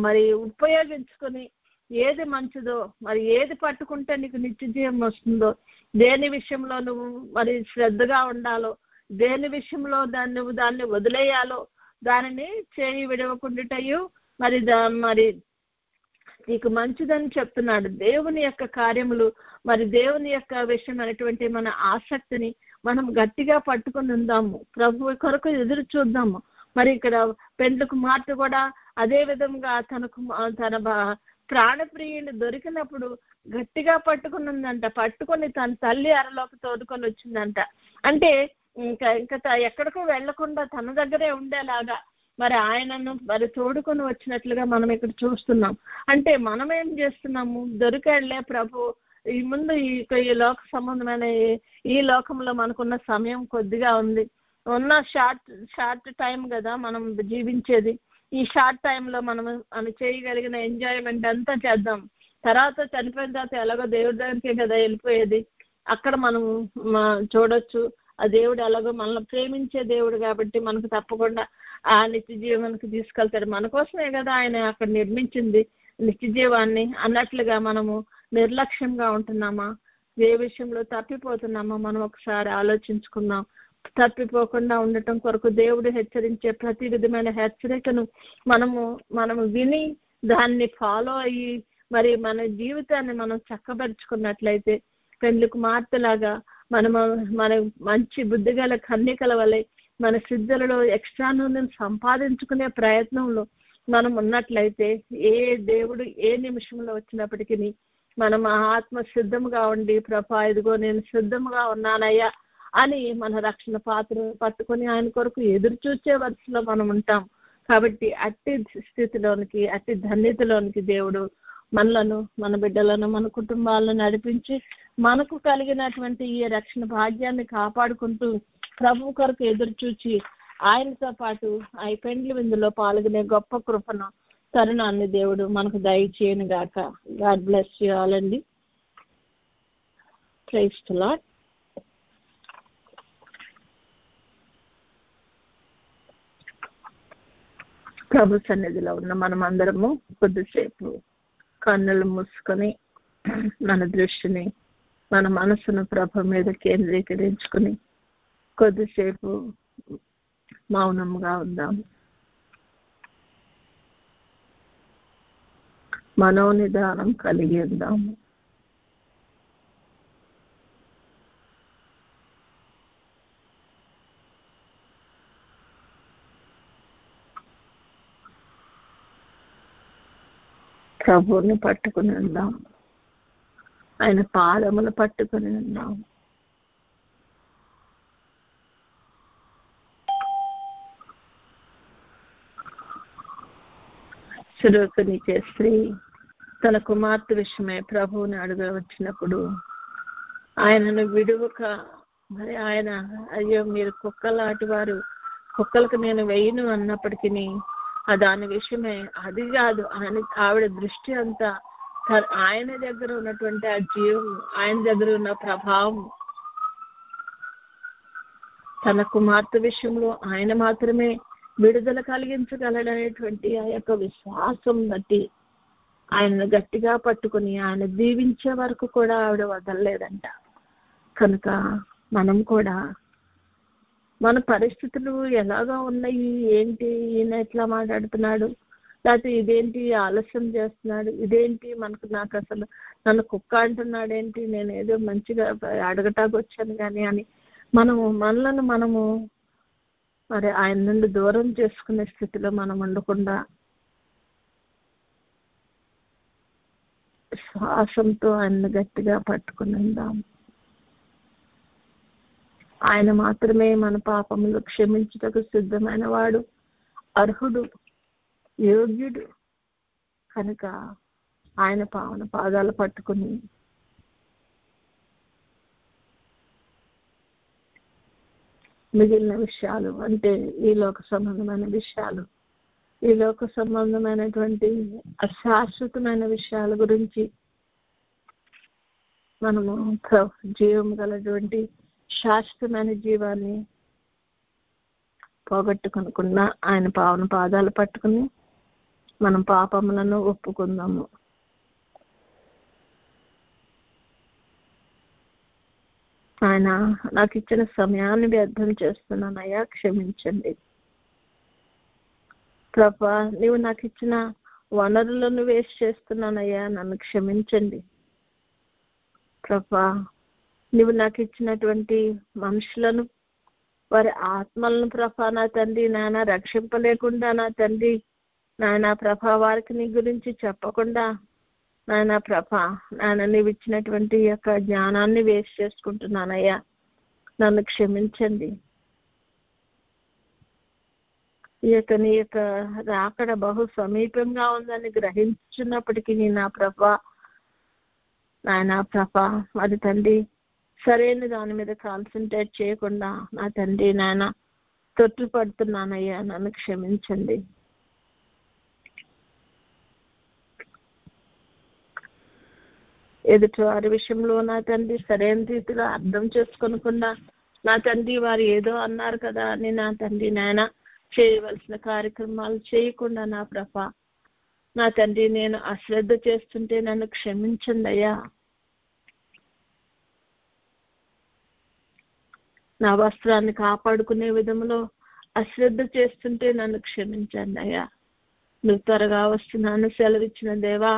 మరి ఉపయోగించుకొని ఏది మంచిదో, మరి ఏది పట్టుకుంటే నీకు నిత్య జీవం వస్తుందో, దేని విషయంలో నువ్వు మరి శ్రద్ధగా ఉండాలో, దేని విషయంలో దాన్ని వదిలేయాలో దానిని చేయి విడవకుండాటయు మరి నీకు మంచిదని చెప్తున్నాడు. దేవుని యొక్క కార్యములు మరి దేవుని యొక్క విషయమైనటువంటి మన ఆసక్తిని మనం గట్టిగా పట్టుకుని ఉందాము. ప్రభు కొరకు ఎదురు చూద్దాము. మరి ఇక్కడ పెండ్లి కుమార్తె కూడా అదే విధంగా తన ప్రాణప్రియుని దొరికినప్పుడు గట్టిగా పట్టుకుని పట్టుకొని తన తల్లి అరలోకి తోడుకొని వచ్చిందంట. అంటే ఇంకా ఎక్కడికో వెళ్లకుండా తన దగ్గరే ఉండేలాగా మరి ఆయనను మరి తోడుకొని వచ్చినట్లుగా మనం ఇక్కడ చూస్తున్నాం. అంటే మనం ఏం చేస్తున్నాము? దొరికాడులే ప్రభు, ఈ ముందు ఈ లోక సంబంధమైన ఈ లోకంలో మనకున్న సమయం కొద్దిగా ఉంది, ఉన్న షార్ట్ టైం కదా మనం జీవించేది. ఈ షార్ట్ టైంలో మనం చేయగలిగిన ఎంజాయ్మెంట్ అంతా చేద్దాం. తర్వాత చనిపోయిన తర్వాత ఎలాగో దేవుడి దగ్గరికే కదా వెళ్ళిపోయేది, అక్కడ మనం చూడొచ్చు, ఆ దేవుడు ఎలాగో మనల్ని ప్రేమించే దేవుడు కాబట్టి మనకు తప్పకుండా ఆ నిత్య జీవానికి తీసుకెళ్తాడు. మన కోసమే కదా ఆయన అక్కడ నిర్మించింది నిత్య జీవాన్ని అన్నట్లుగా మనము నిర్లక్ష్యంగా ఉంటున్నామా? ఏ విషయంలో తప్పిపోతున్నామా? మనం ఒకసారి ఆలోచించుకుందాం. తప్పిపోకుండా ఉండటం కొరకు దేవుడు హెచ్చరించే ప్రతి విధమైన హెచ్చరికను మనము విని దాన్ని ఫాలో అయ్యి మరి మన జీవితాన్ని మనం చక్కబరుచుకున్నట్లయితే పెండ్లి కుమార్తెలాగా మన మంచి బుద్ధిగల కన్యకల వలె మన సిద్ధులలో ఎక్స్ట్రా నూనెను సంపాదించుకునే ప్రయత్నంలో మనం ఉన్నట్లయితే ఏ దేవుడు ఏ నిమిషంలో వచ్చినప్పటికీ మనం ఆత్మ సిద్ధముగా ఉండి ప్రభా ఇదిగో నేను సిద్ధముగా ఉన్నానయ్యా అని మన రక్షణ పాత్రను పట్టుకొని ఆయన కొరకు ఎదురు చూచే వరుసలో మనం ఉంటాం. కాబట్టి అట్టి స్థితిలోనికి అట్టి ధన్యతలోనికి దేవుడు మనలను మన బిడ్డలను మన కుటుంబాలను నడిపించి మనకు కలిగినటువంటి ఈ రక్షణ భాగ్యాన్ని కాపాడుకుంటూ ప్రభు కొరకు ఎదురు చూచి ఆయనతో పాటు ఆ పెండ్లి విందులో పాల్గొనే గొప్ప కృపను తరుణాన్ని దేవుడు మనకు దయచేయను గాక. గాడ్ బ్లెస్ యు ఆల్ అండి. Praise the Lord. ప్రభు సన్నిధిలో ఉన్న మనం అందరము కొద్దిసేపు కన్నులు మూసుకొని మన దృష్టిని మన మనసును ప్రభు మీద కేంద్రీకరించుకుని కొద్దిసేపు మౌనంగా ఉందాం. మనోనిదానం కలిగి ఉందాము. ప్రభువుని పట్టుకుని ఉందాం. ఆయన పాదములు పట్టుకుని ఉందాం. సులోకనిచే స్త్రీ తన కుమార్తె విషయమై ప్రభువుని అడగవచ్చినప్పుడు ఆయనను విడువక మరి ఆయన అయ్యో మీరు కుక్కలాంటి వారు, కుక్కలకు నేను వేయను అన్నప్పటికీ దాని విషయమే అది కాదు ఆవిడ దృష్టి అంతా ఆయన దగ్గర ఉన్నటువంటి ఆ జీవం, ఆయన దగ్గర ఉన్న ప్రభావం, తన కుమార్తె విషయంలో ఆయన మాత్రమే విడుదల కలిగించగలడనేటువంటి ఆ యొక్క విశ్వాసం బట్టి ఆయనను గట్టిగా పట్టుకుని ఆయన దీవించే వరకు కూడా ఆవిడ వదలలేదంట. కనుక మనం కూడా మన పరిస్థితులు ఎలాగా ఉన్నాయి, ఏంటి, ఈయన ఎట్లా మాట్లాడుతున్నాడు, లేకపోతే ఇదేంటి ఆలస్యం చేస్తున్నాడు, ఇదేంటి నాకు అసలు నన్ను కుక్క అంటున్నాడు ఏంటి, నేను ఏదో మంచిగా అడగటానికి వచ్చాను కానీ అని మనము మరి ఆయన నుండి దూరం చేసుకునే స్థితిలో మనం ఉండకుండా శ్వాసంతో ఆయన్ని గట్టిగా పట్టుకుని ఉందాం. ఆయన మాత్రమే మన పాపములు క్షమించుటకు సిద్ధమైన వాడు, అర్హుడు, యోగ్యుడు. కనుక ఆయన పావన పాదాలు పట్టుకుని మిగిలిన విషయాలు అంటే ఈ లోక సంబంధమైన విషయాలు, ఈ లోక సంబంధమైనటువంటి అశాశ్వతమైన విషయాల గురించి మనము జీవం గలటువంటి శాశ్వతమైన జీవాన్ని పోగొట్టుకునకుండా ఆయన పావన పాదాలు పట్టుకుని మనం పాపములను ఒప్పుకుందాము. ఆయన నాకు ఇచ్చిన సమయాన్ని వ్యర్థం చేస్తున్నానయ్యా, క్షమించండి ప్రభా. నీవు నాకు ఇచ్చిన వనరులను వేస్ట్ చేస్తున్నానయ్యా, నన్ను క్షమించండి ప్రభా. నువ్వు నాకు ఇచ్చినటువంటి మనుషులను, వారి ఆత్మలను ప్రభా నా తండ్రి నాయన రక్షింపలేకుండా నా తండ్రి నాయన ప్రభా వారికి నీ గురించి చెప్పకుండా నాయన ప్రభా నాయన నీవు ఇచ్చినటువంటి యొక్క జ్ఞానాన్ని వేస్ట్ చేసుకుంటున్నానయ్యా, నన్ను క్షమించండి. నీ యొక్క రాకడ బహు సమీపంగా ఉందని గ్రహించున్నప్పటికీ నా ప్రభా నాయన ప్రభా మరి తండ్రి సరైన దాని మీద కాన్సన్ట్రేట్ చేయకుండా నా తండ్రి నాయన తొట్టుపడుతున్నానయ్యా, నన్ను క్షమించండి. ఎదుటి వారి విషయంలో నా తండ్రి సరైన రీతిలో అర్థం చేసుకోనకుండా నా తండ్రి వారు ఏదో అన్నారు కదా అని నా తండ్రి నాయన చేయవలసిన కార్యక్రమాలు చేయకుండా నా ప్రభ నా తండ్రి నేను అశ్రద్ధ చేస్తుంటే నన్ను క్షమించండి అయ్యా. నా వస్త్రాన్ని కాపాడుకునే విధంలో అశ్రద్ధ చేస్తుంటే నన్ను క్షమించండి అయ్యా. నువ్వు త్వరగా వస్తున్నాను సెలవిచ్చిన దేవా,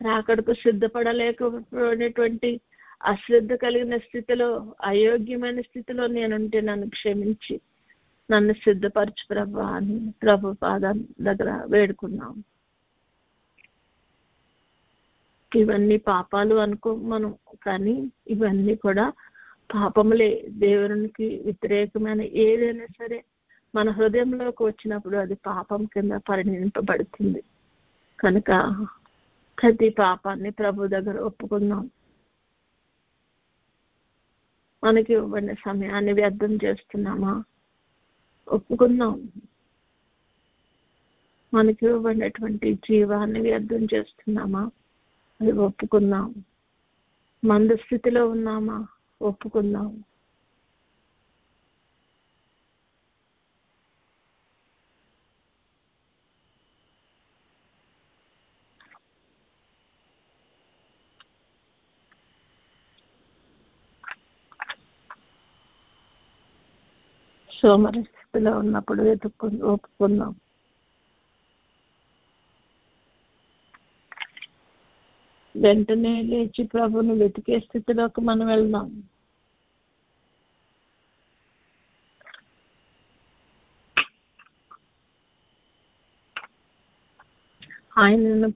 రాకడకు సిద్ధపడలేకపోయినటువంటి అశ్రద్ధ కలిగిన స్థితిలో, అయోగ్యమైన స్థితిలో నేనుంటే నన్ను క్షమించి నన్ను సిద్ధపరచు ప్రభా అని ప్రభు పాదం దగ్గర వేడుకున్నాం. ఇవన్నీ పాపాలు అనుకో మనం, కానీ ఇవన్నీ కూడా పాపములే. దేవునికి వ్యతిరేకమైన ఏదైనా సరే మన హృదయంలోకి వచ్చినప్పుడు అది పాపం కింద పరిగణింపబడుతుంది. కనుక ప్రతి పాపాన్ని ప్రభు దగ్గర ఒప్పుకుందాం. మనకి ఇవ్వబడిన సమయాన్ని వ్యర్థం చేస్తున్నామా? ఒప్పుకుందాం. మనకి ఇవ్వబడినటువంటి జీవాన్ని వ్యర్థం చేస్తున్నామా? అది ఒప్పుకుందాం. మంద స్థితిలో ఉన్నామా? ఒప్పుకుందాం. సోమరి స్థితిలో ఉన్నప్పుడు ఒప్పుకుందాం. వెంటనే లేచి ప్రభుని వెతికే స్థితిలోకి మనం వెళ్దాం. ఆయనను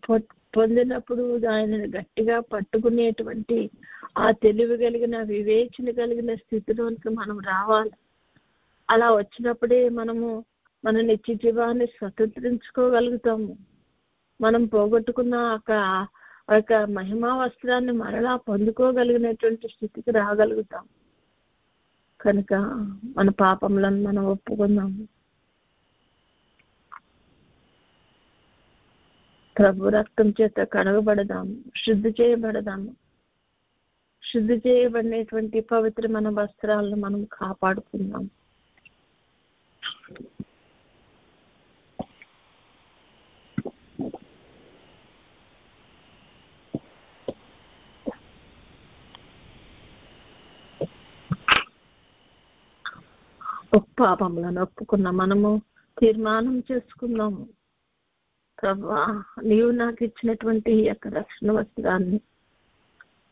పొందినప్పుడు ఆయనను గట్టిగా పట్టుకునేటువంటి ఆ తెలివి కలిగిన, వివేచన కలిగిన స్థితిలోకి మనం రావాలి. అలా వచ్చినప్పుడే మనము మన నిత్య జీవాన్ని స్వతంత్రించుకోగలుగుతాము. మనం పోగొట్టుకున్న ఒక మహిమా వస్త్రాన్ని మరలా పొందుకోగలిగినటువంటి స్థితికి రాగలుగుతాం. కనుక మన పాపములను మనం ఒప్పుకుందాము. ప్రభు రక్తం చేత కడగబడదాము, శుద్ధి చేయబడదాము. శుద్ధి చేయబడినటువంటి పవిత్రమైన వస్త్రాలను మనం కాపాడుకుందాం. పాపములను ఒప్పుకున్న మనము తీర్మానం చేసుకుందాము. ప్రభువా, నీవు నాకు ఇచ్చినటువంటి ఈ యొక్క రక్షణ వస్త్రాన్ని,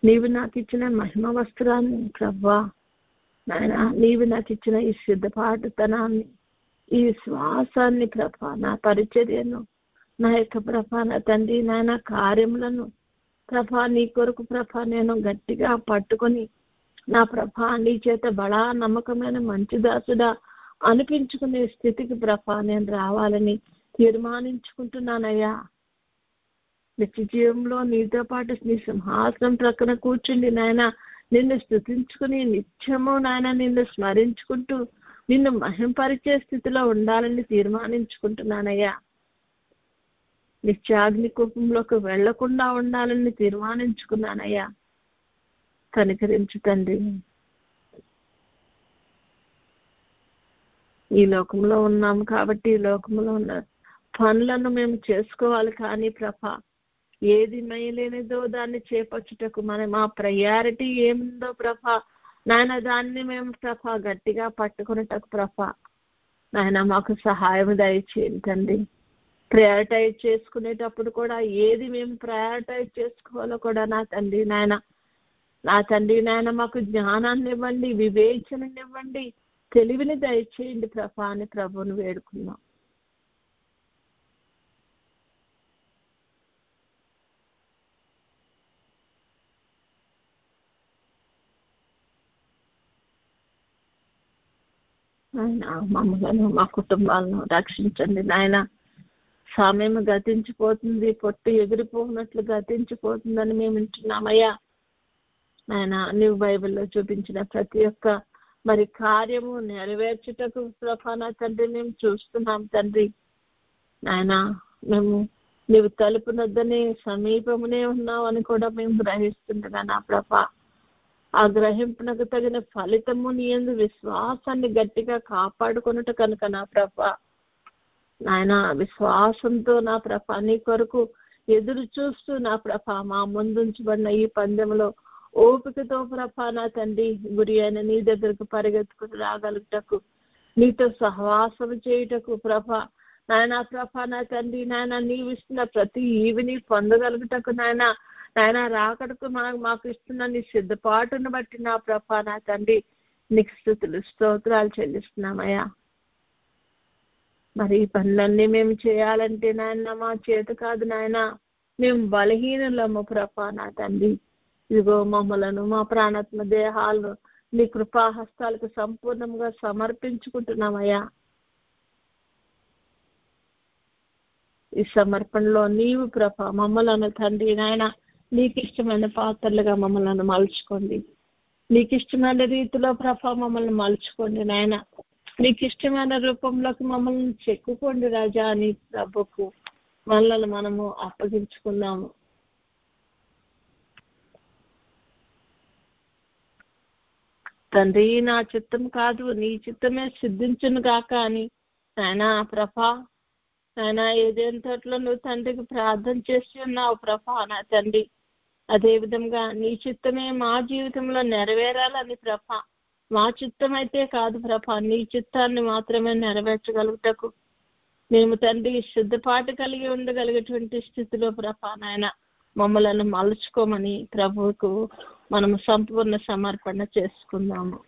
నీవు నాకు ఇచ్చిన మహిమ వస్త్రాన్ని, ప్రభువా నాయన నీవు నాకు ఇచ్చిన ఈ సిద్ధపాటుతనాన్ని, ఈ విశ్వాసాన్ని ప్రభా, నా పరిచర్యను, నా యొక్క ప్రభా నా తండ్రి నాయన కార్యములను ప్రభా నీ కొరకు ప్రభా నేను గట్టిగా పట్టుకొని నా ప్రభా నీ చేత బడా నమ్మకమైన మంచి దాసుడా అనిపించుకునే స్థితికి ప్రభా నేను రావాలని తీర్మానించుకుంటున్నానయ్యా. నిత్య జీవంలో నీతో పాటు నీ సింహాసనం ప్రక్కన కూర్చుండి నాయన నిన్ను స్తుతించుకుని నిత్యము నాయన నిన్ను స్మరించుకుంటూ నిన్ను మహింపరిచే స్థితిలో ఉండాలని తీర్మానించుకుంటున్నానయ్యా. నిత్యాగ్ని కూపంలోకి వెళ్లకుండా ఉండాలని తీర్మానించుకున్నానయ్యా. కనికరించు తండ్రి. ఈ లోకంలో ఉన్నాము కాబట్టి ఈ లోకంలో ఉన్న పనులను మేము చేసుకోవాలి, కానీ ప్రభా ఏది మేయలేనిదో దాన్ని చేపట్టుటకు మా ప్రయారిటీ ఏముందో ప్రభా నాయన దాన్ని మేము ప్రభా గట్టిగా పట్టుకున్నటకు ప్రభా నాయన మాకు సహాయం దయచేయండి తండ్రి. ప్రయారిటైజ్ చేసుకునేటప్పుడు కూడా ఏది మేము ప్రయారిటైజ్ చేసుకోవాలో కూడా నా తండ్రి నాయన మాకు జ్ఞానాన్ని ఇవ్వండి, వివేచనని ఇవ్వండి, తెలివిని దయచేయండి ప్రభా అని ప్రభువుని వేడుకున్నాం. ఆయన మమ్మల్ని మా కుటుంబాలను రక్షించండి నాయన. సమయం గతించిపోతుంది, పొట్టు ఎగిరిపోయినట్లు గతించిపోతుందని మేము వింటున్నామయ్యా. నాయన నీవు బైబిల్లో చూపించిన ప్రతి ఒక్క మరి కార్యము నెరవేర్చుటకు ప్రభా నా తండ్రి మేము చూస్తున్నాం తండ్రి. నాయన మేము నీవు తలుపునొద్దనే సమీపమునే ఉన్నావని కూడా మేము గ్రహిస్తుండగా నా ప్రభా ఆ గ్రహింపునకు తగిన ఫలితము నీ యందు విశ్వాసాన్ని గట్టిగా కాపాడుకొనుట కనుక నా ప్రభా నాయన విశ్వాసంతో నా ప్రభా నీ కొరకు ఎదురు చూస్తూ నా ప్రభా మా ముందుంచబడిన ఈ పందెంలో ఓపికతో ప్రభా నా తండ్రి గురి అయిన నీ దగ్గరకు పరిగెత్తుకుని రాగలుగుటకు నీతో సహవాసం చేయుటకు ప్రభా నాయన ప్రభా నా తండ్రి నాయన నీవు ఇస్తున్న ప్రతి ఈవిని పొందగలుగుటకు నాయన రాకడకు మాకు ఇస్తున్న నీ సిద్ధపాటును బట్టి నా ప్రభా నా తండ్రి నీకు స్తుతులు స్తోత్రాలు చెల్లిస్తున్నామయ్యా. మరి ఈ పనులన్నీ మేము చేయాలంటే నాయన మా చేత కాదు నాయన, మేము బలహీనులము ప్రభా నా తండ్రి. ఇదిగో మమ్మలను మా ప్రాణాత్మ దేహాలను నీ కృపాహస్తాలకు సంపూర్ణంగా సమర్పించుకుంటున్నామయ్యా. ఈ సమర్పణలో నీవు ప్రభా మమ్మలను తండ్రి నాయన నీకు ఇష్టమైన పాత్రలుగా మమ్మల్ని మలుచుకోండి. నీకు ఇష్టమైన రీతిలో ప్రభా మమ్మల్ని మలుచుకోండి నాయన. నీకు ఇష్టమైన రూపంలోకి మమ్మల్ని చెక్కుకోండి రాజా. నీ ప్రభుకు మనల్ని మనము అప్పగించుకుందాము. తండ్రి నా చిత్తం కాదు నీ చిత్తమే సిద్ధించును గాక అని నాయనా ప్రభా నాయన ఏదైనా తోటలో నువ్వు తండ్రికి ప్రార్థన చేసి ఉన్నావు ప్రభా నా తండ్రి. అదే విధంగా నీ చిత్తమే మా జీవితంలో నెరవేరాలని ప్రభా, మా చిత్తం అయితే కాదు ప్రభా, నీ చిత్తాన్ని మాత్రమే నెరవేర్చగలుగుటకు మేము తండ్రి సిద్ధపాటు కలిగి ఉండగలిగేటువంటి స్థితిలో ప్రభా నాయన మమ్మలను మలుచుకోమని ప్రభువుకు మనము సంపూర్ణ సమర్పణ చేసుకుందాము.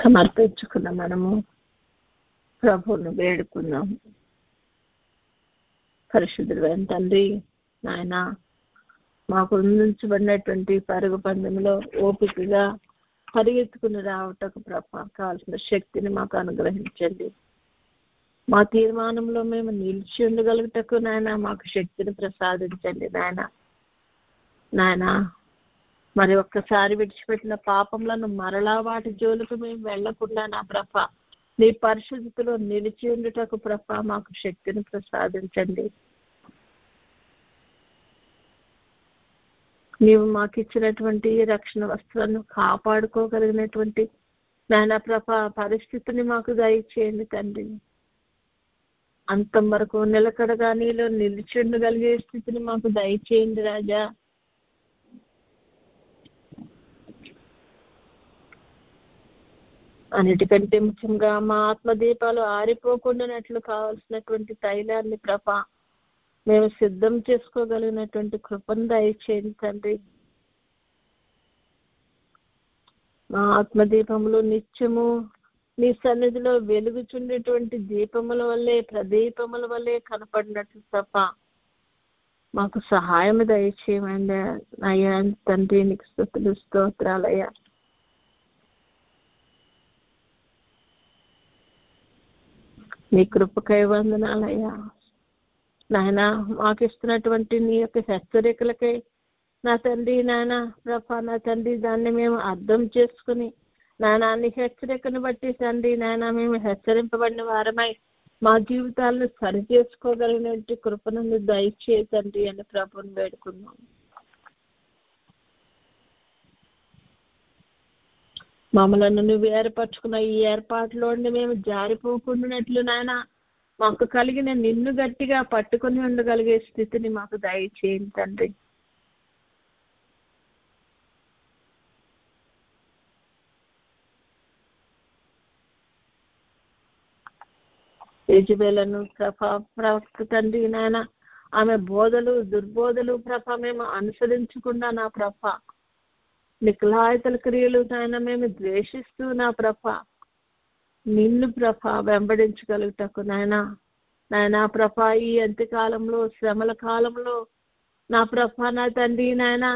సమర్పించుకున్న మనము ప్రభువును వేడుకుందాము. పరిశుద్ధుడైన తండ్రి నాయన మాకు అందించబడినటువంటి పరుగు పందెంలో ఓపికగా పరిగెత్తుకుని రావటకు ప్రభా కావాల్సిన శక్తిని మాకు అనుగ్రహించండి. మా తీర్మానంలో మేము నిలిచి ఉండగలుగుటకు నాయన మాకు శక్తిని ప్రసాదించండి నాయన. మరి ఒక్కసారి విడిచిపెట్టిన పాపంలను మరలా వాటి జోలికి మేము వెళ్లకుండా నా ప్రభా నీ పరిశుద్ధిలో నిలిచి ఉండుటకు ప్రభా మాకు శక్తిని ప్రసాదించండి. నీవు మాకు ఇచ్చినటువంటి రక్షణ వస్త్రాలను కాపాడుకోగలిగినటువంటి నాయన ప్రభా పరిస్థితిని మాకు దయచేయండి తండ్రి. అంతం వరకు నిలకడగా నీలో నిలిచి ఉండగలిగే స్థితిని మాకు దయచేయండి రాజా. అన్నిటికంటే ముఖ్యంగా మా ఆత్మదీపాలు ఆరిపోకుండానట్లు కావాల్సినటువంటి తైలాన్ని ప్రభా మేము సిద్ధం చేసుకోగలిగినటువంటి కృపను దయచేయండి తండ్రి. మా ఆత్మదీపములు నిత్యము నీ సన్నిధిలో వెలుగుచుండేటువంటి దీపముల వల్లే ప్రదీపముల వల్లే కనపడినట్లు ప్రభా మాకు సహాయం దయచేయండి అయ్యా తండ్రి. నీకు స్తుతులు స్తోత్రాలయ్యా. నీ కృపకై వందనాలయ్యా నాయన. మాకు ఇస్తున్నటువంటి నీ యొక్క హెచ్చరికలకై నా తండ్రి నాయన ప్రభా నా తండ్రి దాన్ని మేము అర్థం చేసుకుని నాయన నీ హెచ్చరికను బట్టి తండ్రి నాయన మేము హెచ్చరింపబడిన వారమై మా జీవితాలను సరి చేసుకోగలిగినటువంటి కృపను దయచేయి తండ్రి అని ప్రభుని వేడుకున్నాం. మమ్మలను నువ్వు ఏర్పరచుకున్న ఈ ఏర్పాటులోండి మేము జారిపోకుండానట్లు నాయన మాకు కలిగిన నిన్ను గట్టిగా పట్టుకుని ఉండగలిగే స్థితిని మాకు దయచేయండి తండ్రి. యెజబెలను ప్రవక్త తండ్రి నాయన ఆమె బోధలు దుర్బోధలు ప్రభ మేము అనుసరించకుండా నా ప్రభ నిఖిలాయతల క్రియలు నాయన మేము ద్వేషిస్తూ నా ప్రభ నిన్ను ప్రభ వెంబడించగలుగుటకు నాయన ప్రభ ఈ అంత్యకాలంలో శ్రమల కాలంలో నా ప్రభ నా తండ్రి నాయన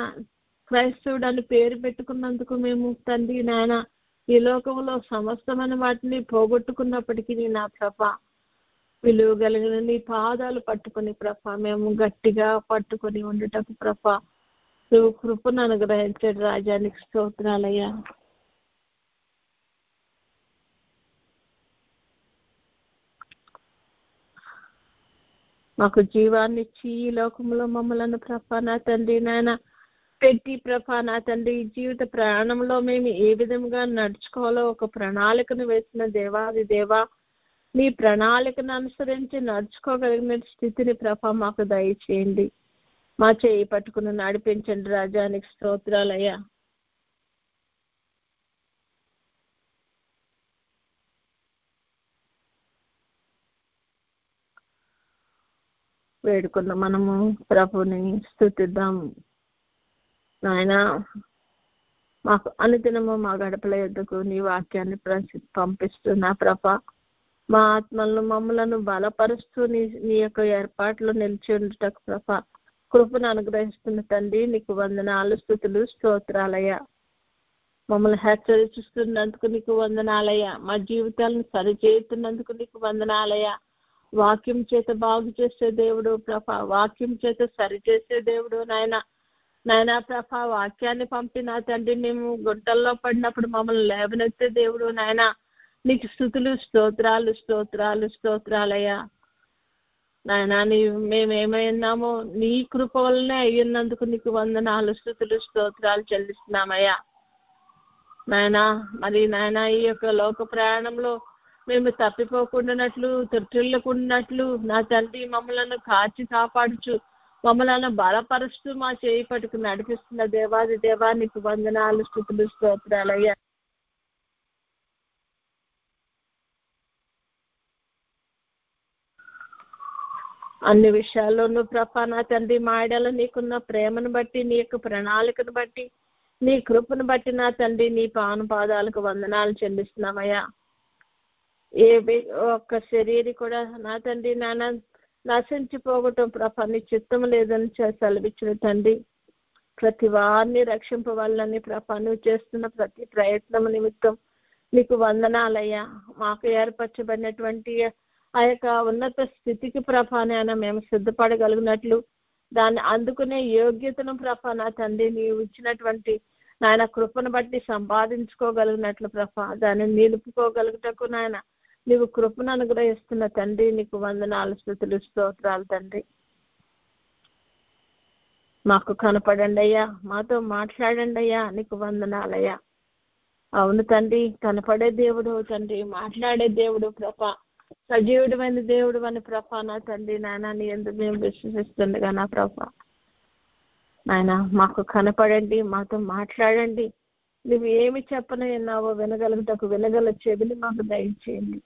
క్రైస్తవుడు అని పేరు పెట్టుకున్నందుకు మేము తండ్రి నాయన ఈ లోకంలో సమస్తమైన వాటిని పోగొట్టుకున్నప్పటికీ నా ప్రభ విలువ కలిగిన నీ పాదాలు పట్టుకొని ప్రభ మేము గట్టిగా పట్టుకొని ఉండటకు ప్రభ నువ్వు కృపను అనుగ్రహించండి రాజానికి స్తోత్రాలయ్యా. మాకు జీవాన్ని ఇచ్చి ఈ లోకంలో మమ్మలను ప్రభ నా తండ్రి నాయన పెట్టి ప్రభ నా తండ్రి ఈ జీవిత ప్రయాణంలో మేము ఏ విధంగా నడుచుకోవాలో ఒక ప్రణాళికను వేసిన దేవాది దేవా, నీ ప్రణాళికను అనుసరించి నడుచుకోగలిగిన స్థితిని ప్రభ మాకు దయచేయండి. మా చేయి పట్టుకుని నడిపించండి రాజానికి స్తోత్రాలయ్యా. వేడుకున్న మనము ప్రభుని స్తుతిద్దాం. నాయన మాకు అనుదినము మా గడపల యొద్దకు నీ వాక్యాన్ని పంపిస్తున్నా ప్రభ, మా ఆత్మలను మమ్మలను బలపరుస్తూ నీ యొక్క ఏర్పాట్లు నిలిచి ఉండటకు ప్రభ కృపను అనుగ్రహిస్తున్న తండ్రి నీకు వందనాలు, స్తుతులు, స్తోత్రాలయ్యా. మమ్మల్ని హెచ్చరిస్తున్నందుకు నీకు వందనాలయ్యా. మా జీవితాలను సరిచేస్తున్నందుకు నీకు వందనాలయ్యా. వాక్యం చేత బాగు చేసే దేవుడు ప్రభ, వాక్యం చేత సరిచేసే దేవుడు నాయనా ప్రభ, వాక్యాన్ని పంపిన తండ్రి మేము గుంటల్లో పడినప్పుడు మమ్మల్ని లేవనెత్తే దేవుడు నాయన నీకు స్తుతులు, స్తోత్రాలు, స్తోత్రాలు, స్తోత్రాలయ్యా. నాయనా మేమేమైనామో నీ కృప వల్లనే అయ్యున్నందుకు నీకు వందనాలు, స్తుతులు, స్తోత్రాలు చెల్లిస్తున్నామయ్యా. నాయనా మరి నాయనా ఈ యొక్క లోక ప్రయాణంలో మేము తప్పిపోకుండానట్లు తొట్టిల్లకుండానట్లు నా తండ్రి మమ్మలను కాచి కాపాడుచు మమ్మలను బలపరుస్తూ మా చేయి పట్టుకు నడిపిస్తున్న దేవాది దేవా నీకు వందనాలు, స్తుతులు, స్తోత్రాలయ్యా. అన్ని విషయాల్లోనూ ప్రభా నా తండ్రి మాయడలో నీకున్న ప్రేమను బట్టి, నీ యొక్క ప్రణాళికను బట్టి, నీ కృపను బట్టి నా తండ్రి నీ పాదాలకు వందనాలు చెల్లిస్తున్నామయ్యా. ఏ ఒక్క శరీరం కూడా నా తండ్రి నాన్న నశించిపోవటం ప్రభా నీ చిత్తం లేదని సెలవిచ్చిన తండ్రి, ప్రతి వారిని రక్షింపవాలని ప్రభా నువ్వు చేస్తున్న ప్రతి ప్రయత్నం నిమిత్తం నీకు వందనాలయ్యా. మాకు ఏర్పరచబడినటువంటి ఆ యొక్క ఉన్నత స్థితికి ప్రభానైనా మేము సిద్ధపడగలిగినట్లు, దాన్ని అందుకునే యోగ్యతను ప్రభా నా తండ్రి నీవు ఇచ్చినటువంటి నాయన కృపను బట్టి సంపాదించుకోగలిగినట్లు ప్రభా దాన్ని నిలుపుకోగలుగుటకు నాయన నీవు కృపను అనుగ్రహిస్తున్న తండ్రి నీకు వందనాలు, స్తుతులు, స్తోత్రాలు తండ్రి. మాకు కనపడండి అయ్యా, మాతో మాట్లాడండి అయ్యా, నీకు వందనాలయ్యా. అవును తండ్రి, కనపడే దేవుడు తండ్రి, మాట్లాడే దేవుడు ప్రభా, సజీవుడమైన దేవుడు అని ప్రభా నా తండ్రి నాయన నీ ఎందుకు మేము విశ్వసిస్తుండగా నా ప్రభా నాయన మాకు కనపడండి, మాతో మాట్లాడండి. నువ్వు ఏమి చెప్పను విన్నావో వినగల చెవిని మాకు దయచేయండి,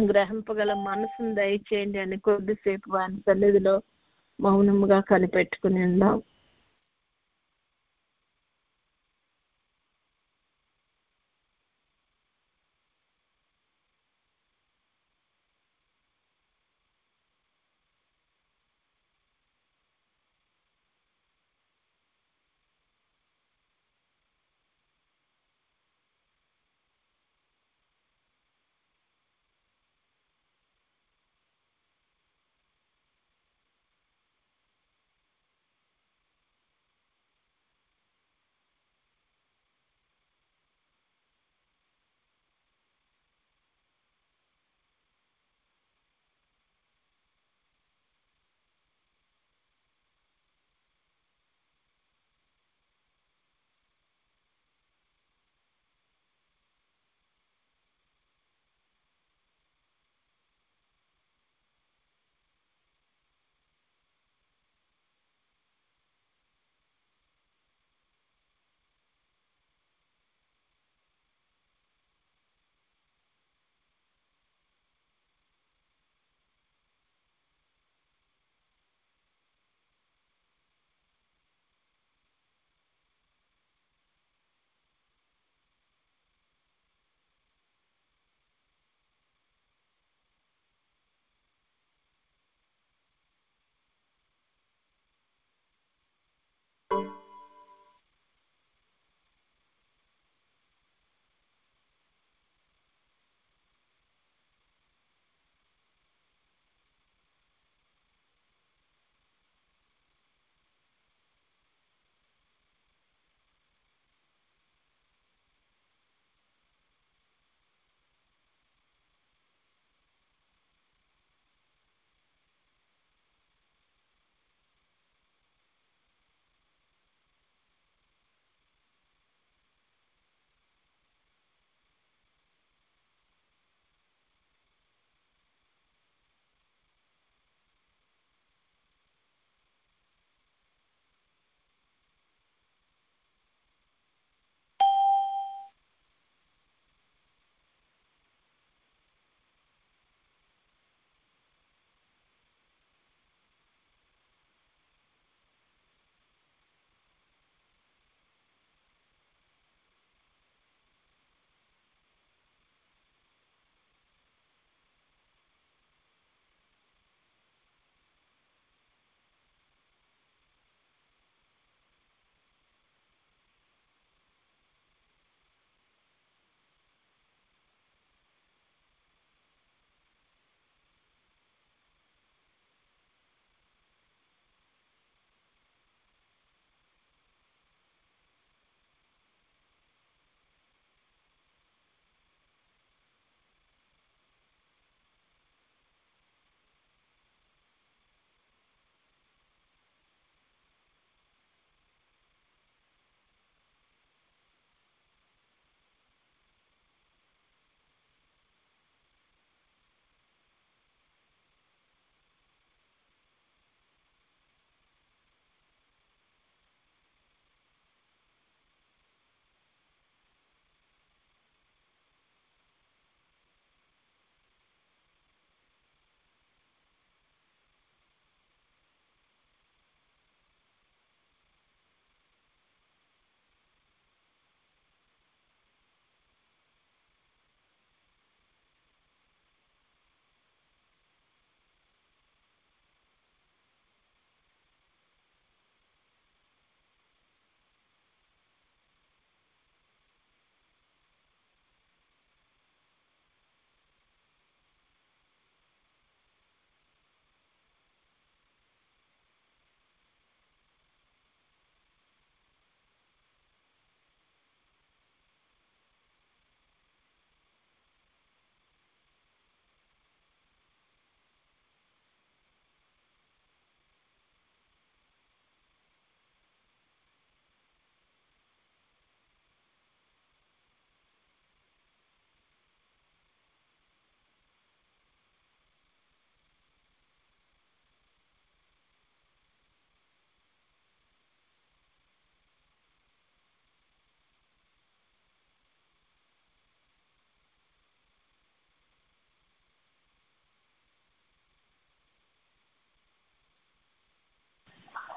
గ్రహింపగల మనసును దయచేయండి అని కొద్దిసేపు వారి సన్నిధిలో మౌనముగా కనిపెట్టుకుని ఉందాం.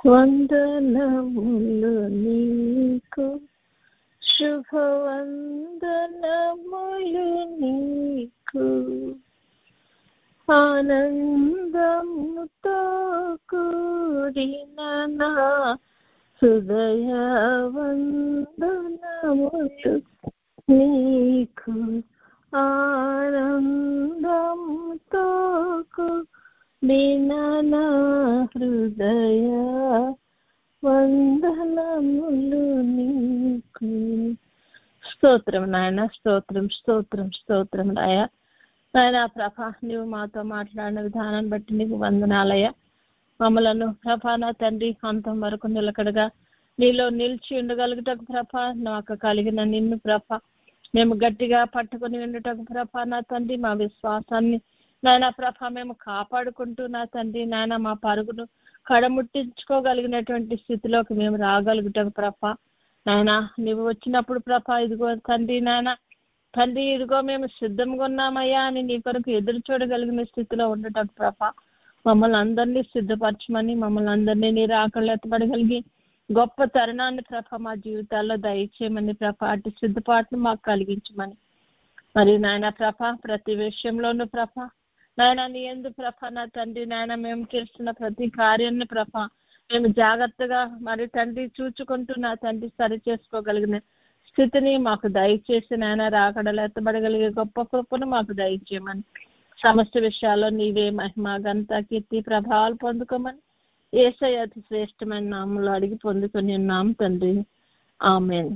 వందనములు నీకు, శుభవందనములు నీకు, ఆనందముతో కూడిన నా హృదయ వందనములు నీకు, ఆనందముతో కూడిన నా హృదయ వందనములు నీకు. స్తోత్రం నాయన, స్తోత్రం స్తోత్రం స్తోత్రం నాయ. నాయన ప్రభా, నీవు మాతో మాట్లాడిన విధానాన్ని బట్టి నీకు వందనాలయ్యా. మమ్మలను ప్రభా నా తండ్రి అంతం వరకు నిలకడగా నీలో నిలిచి ఉండగలుగుటకు ప్రభా, నాకు కలిగిన నిన్ను ప్రభా మేము గట్టిగా పట్టుకుని ఉండటకు ప్రభా నా తండ్రి, మా విశ్వాసాన్ని నాయన ప్రభా మేము కాపాడుకుంటూ నా తండ్రి నాయన మా పరుగును కడముట్టించుకోగలిగినటువంటి స్థితిలోకి మేము రాగలుగుటకు ప్రభా నాయన, నువ్వు వచ్చినప్పుడు ప్రభా ఇదిగో తండ్రి నాయన తండ్రి ఇదిగో మేము సిద్ధంగా ఉన్నామయ్యా అని నీ కొరకు ఎదురు చూడగలిగిన స్థితిలో ఉండటకు ప్రభా మమ్మల్ని అందరినీ సిద్ధపరచమని, మమ్మల్ని అందరినీ నీ రాకళ్ళు ఎత్తబడగలిగి గొప్ప తరుణాన్ని ప్రభా మా జీవితాల్లో దయచేయమని ప్రభా, అటు సిద్ధపాటును మాకు కలిగించమని. మరి నాయన ప్రభా ప్రతి విషయంలోనూ ప్రభా నాయన నీ యందు ప్రభా నా తండ్రి నాయన మేము చేస్తున్న ప్రతి కార్యాన్ని ప్రభా మేము జాగ్రత్తగా మరి తండ్రి చూచుకుంటూ నా తండ్రి సరి చేసుకోగలిగిన స్థితిని మాకు దయచేసి నాయన రాకడలు ఎత్తబడగలిగే గొప్ప కృపను మాకు దయచేయమని, సమస్త విషయాల్లో నీవే మహిమ ఘనత కీర్తి ప్రభావాలు పొందుకోమని యేసయ్య అతి శ్రేష్టమైన నామంలో అడిగి పొందుకొని ఉన్నాం తండ్రి. ఆమేన్.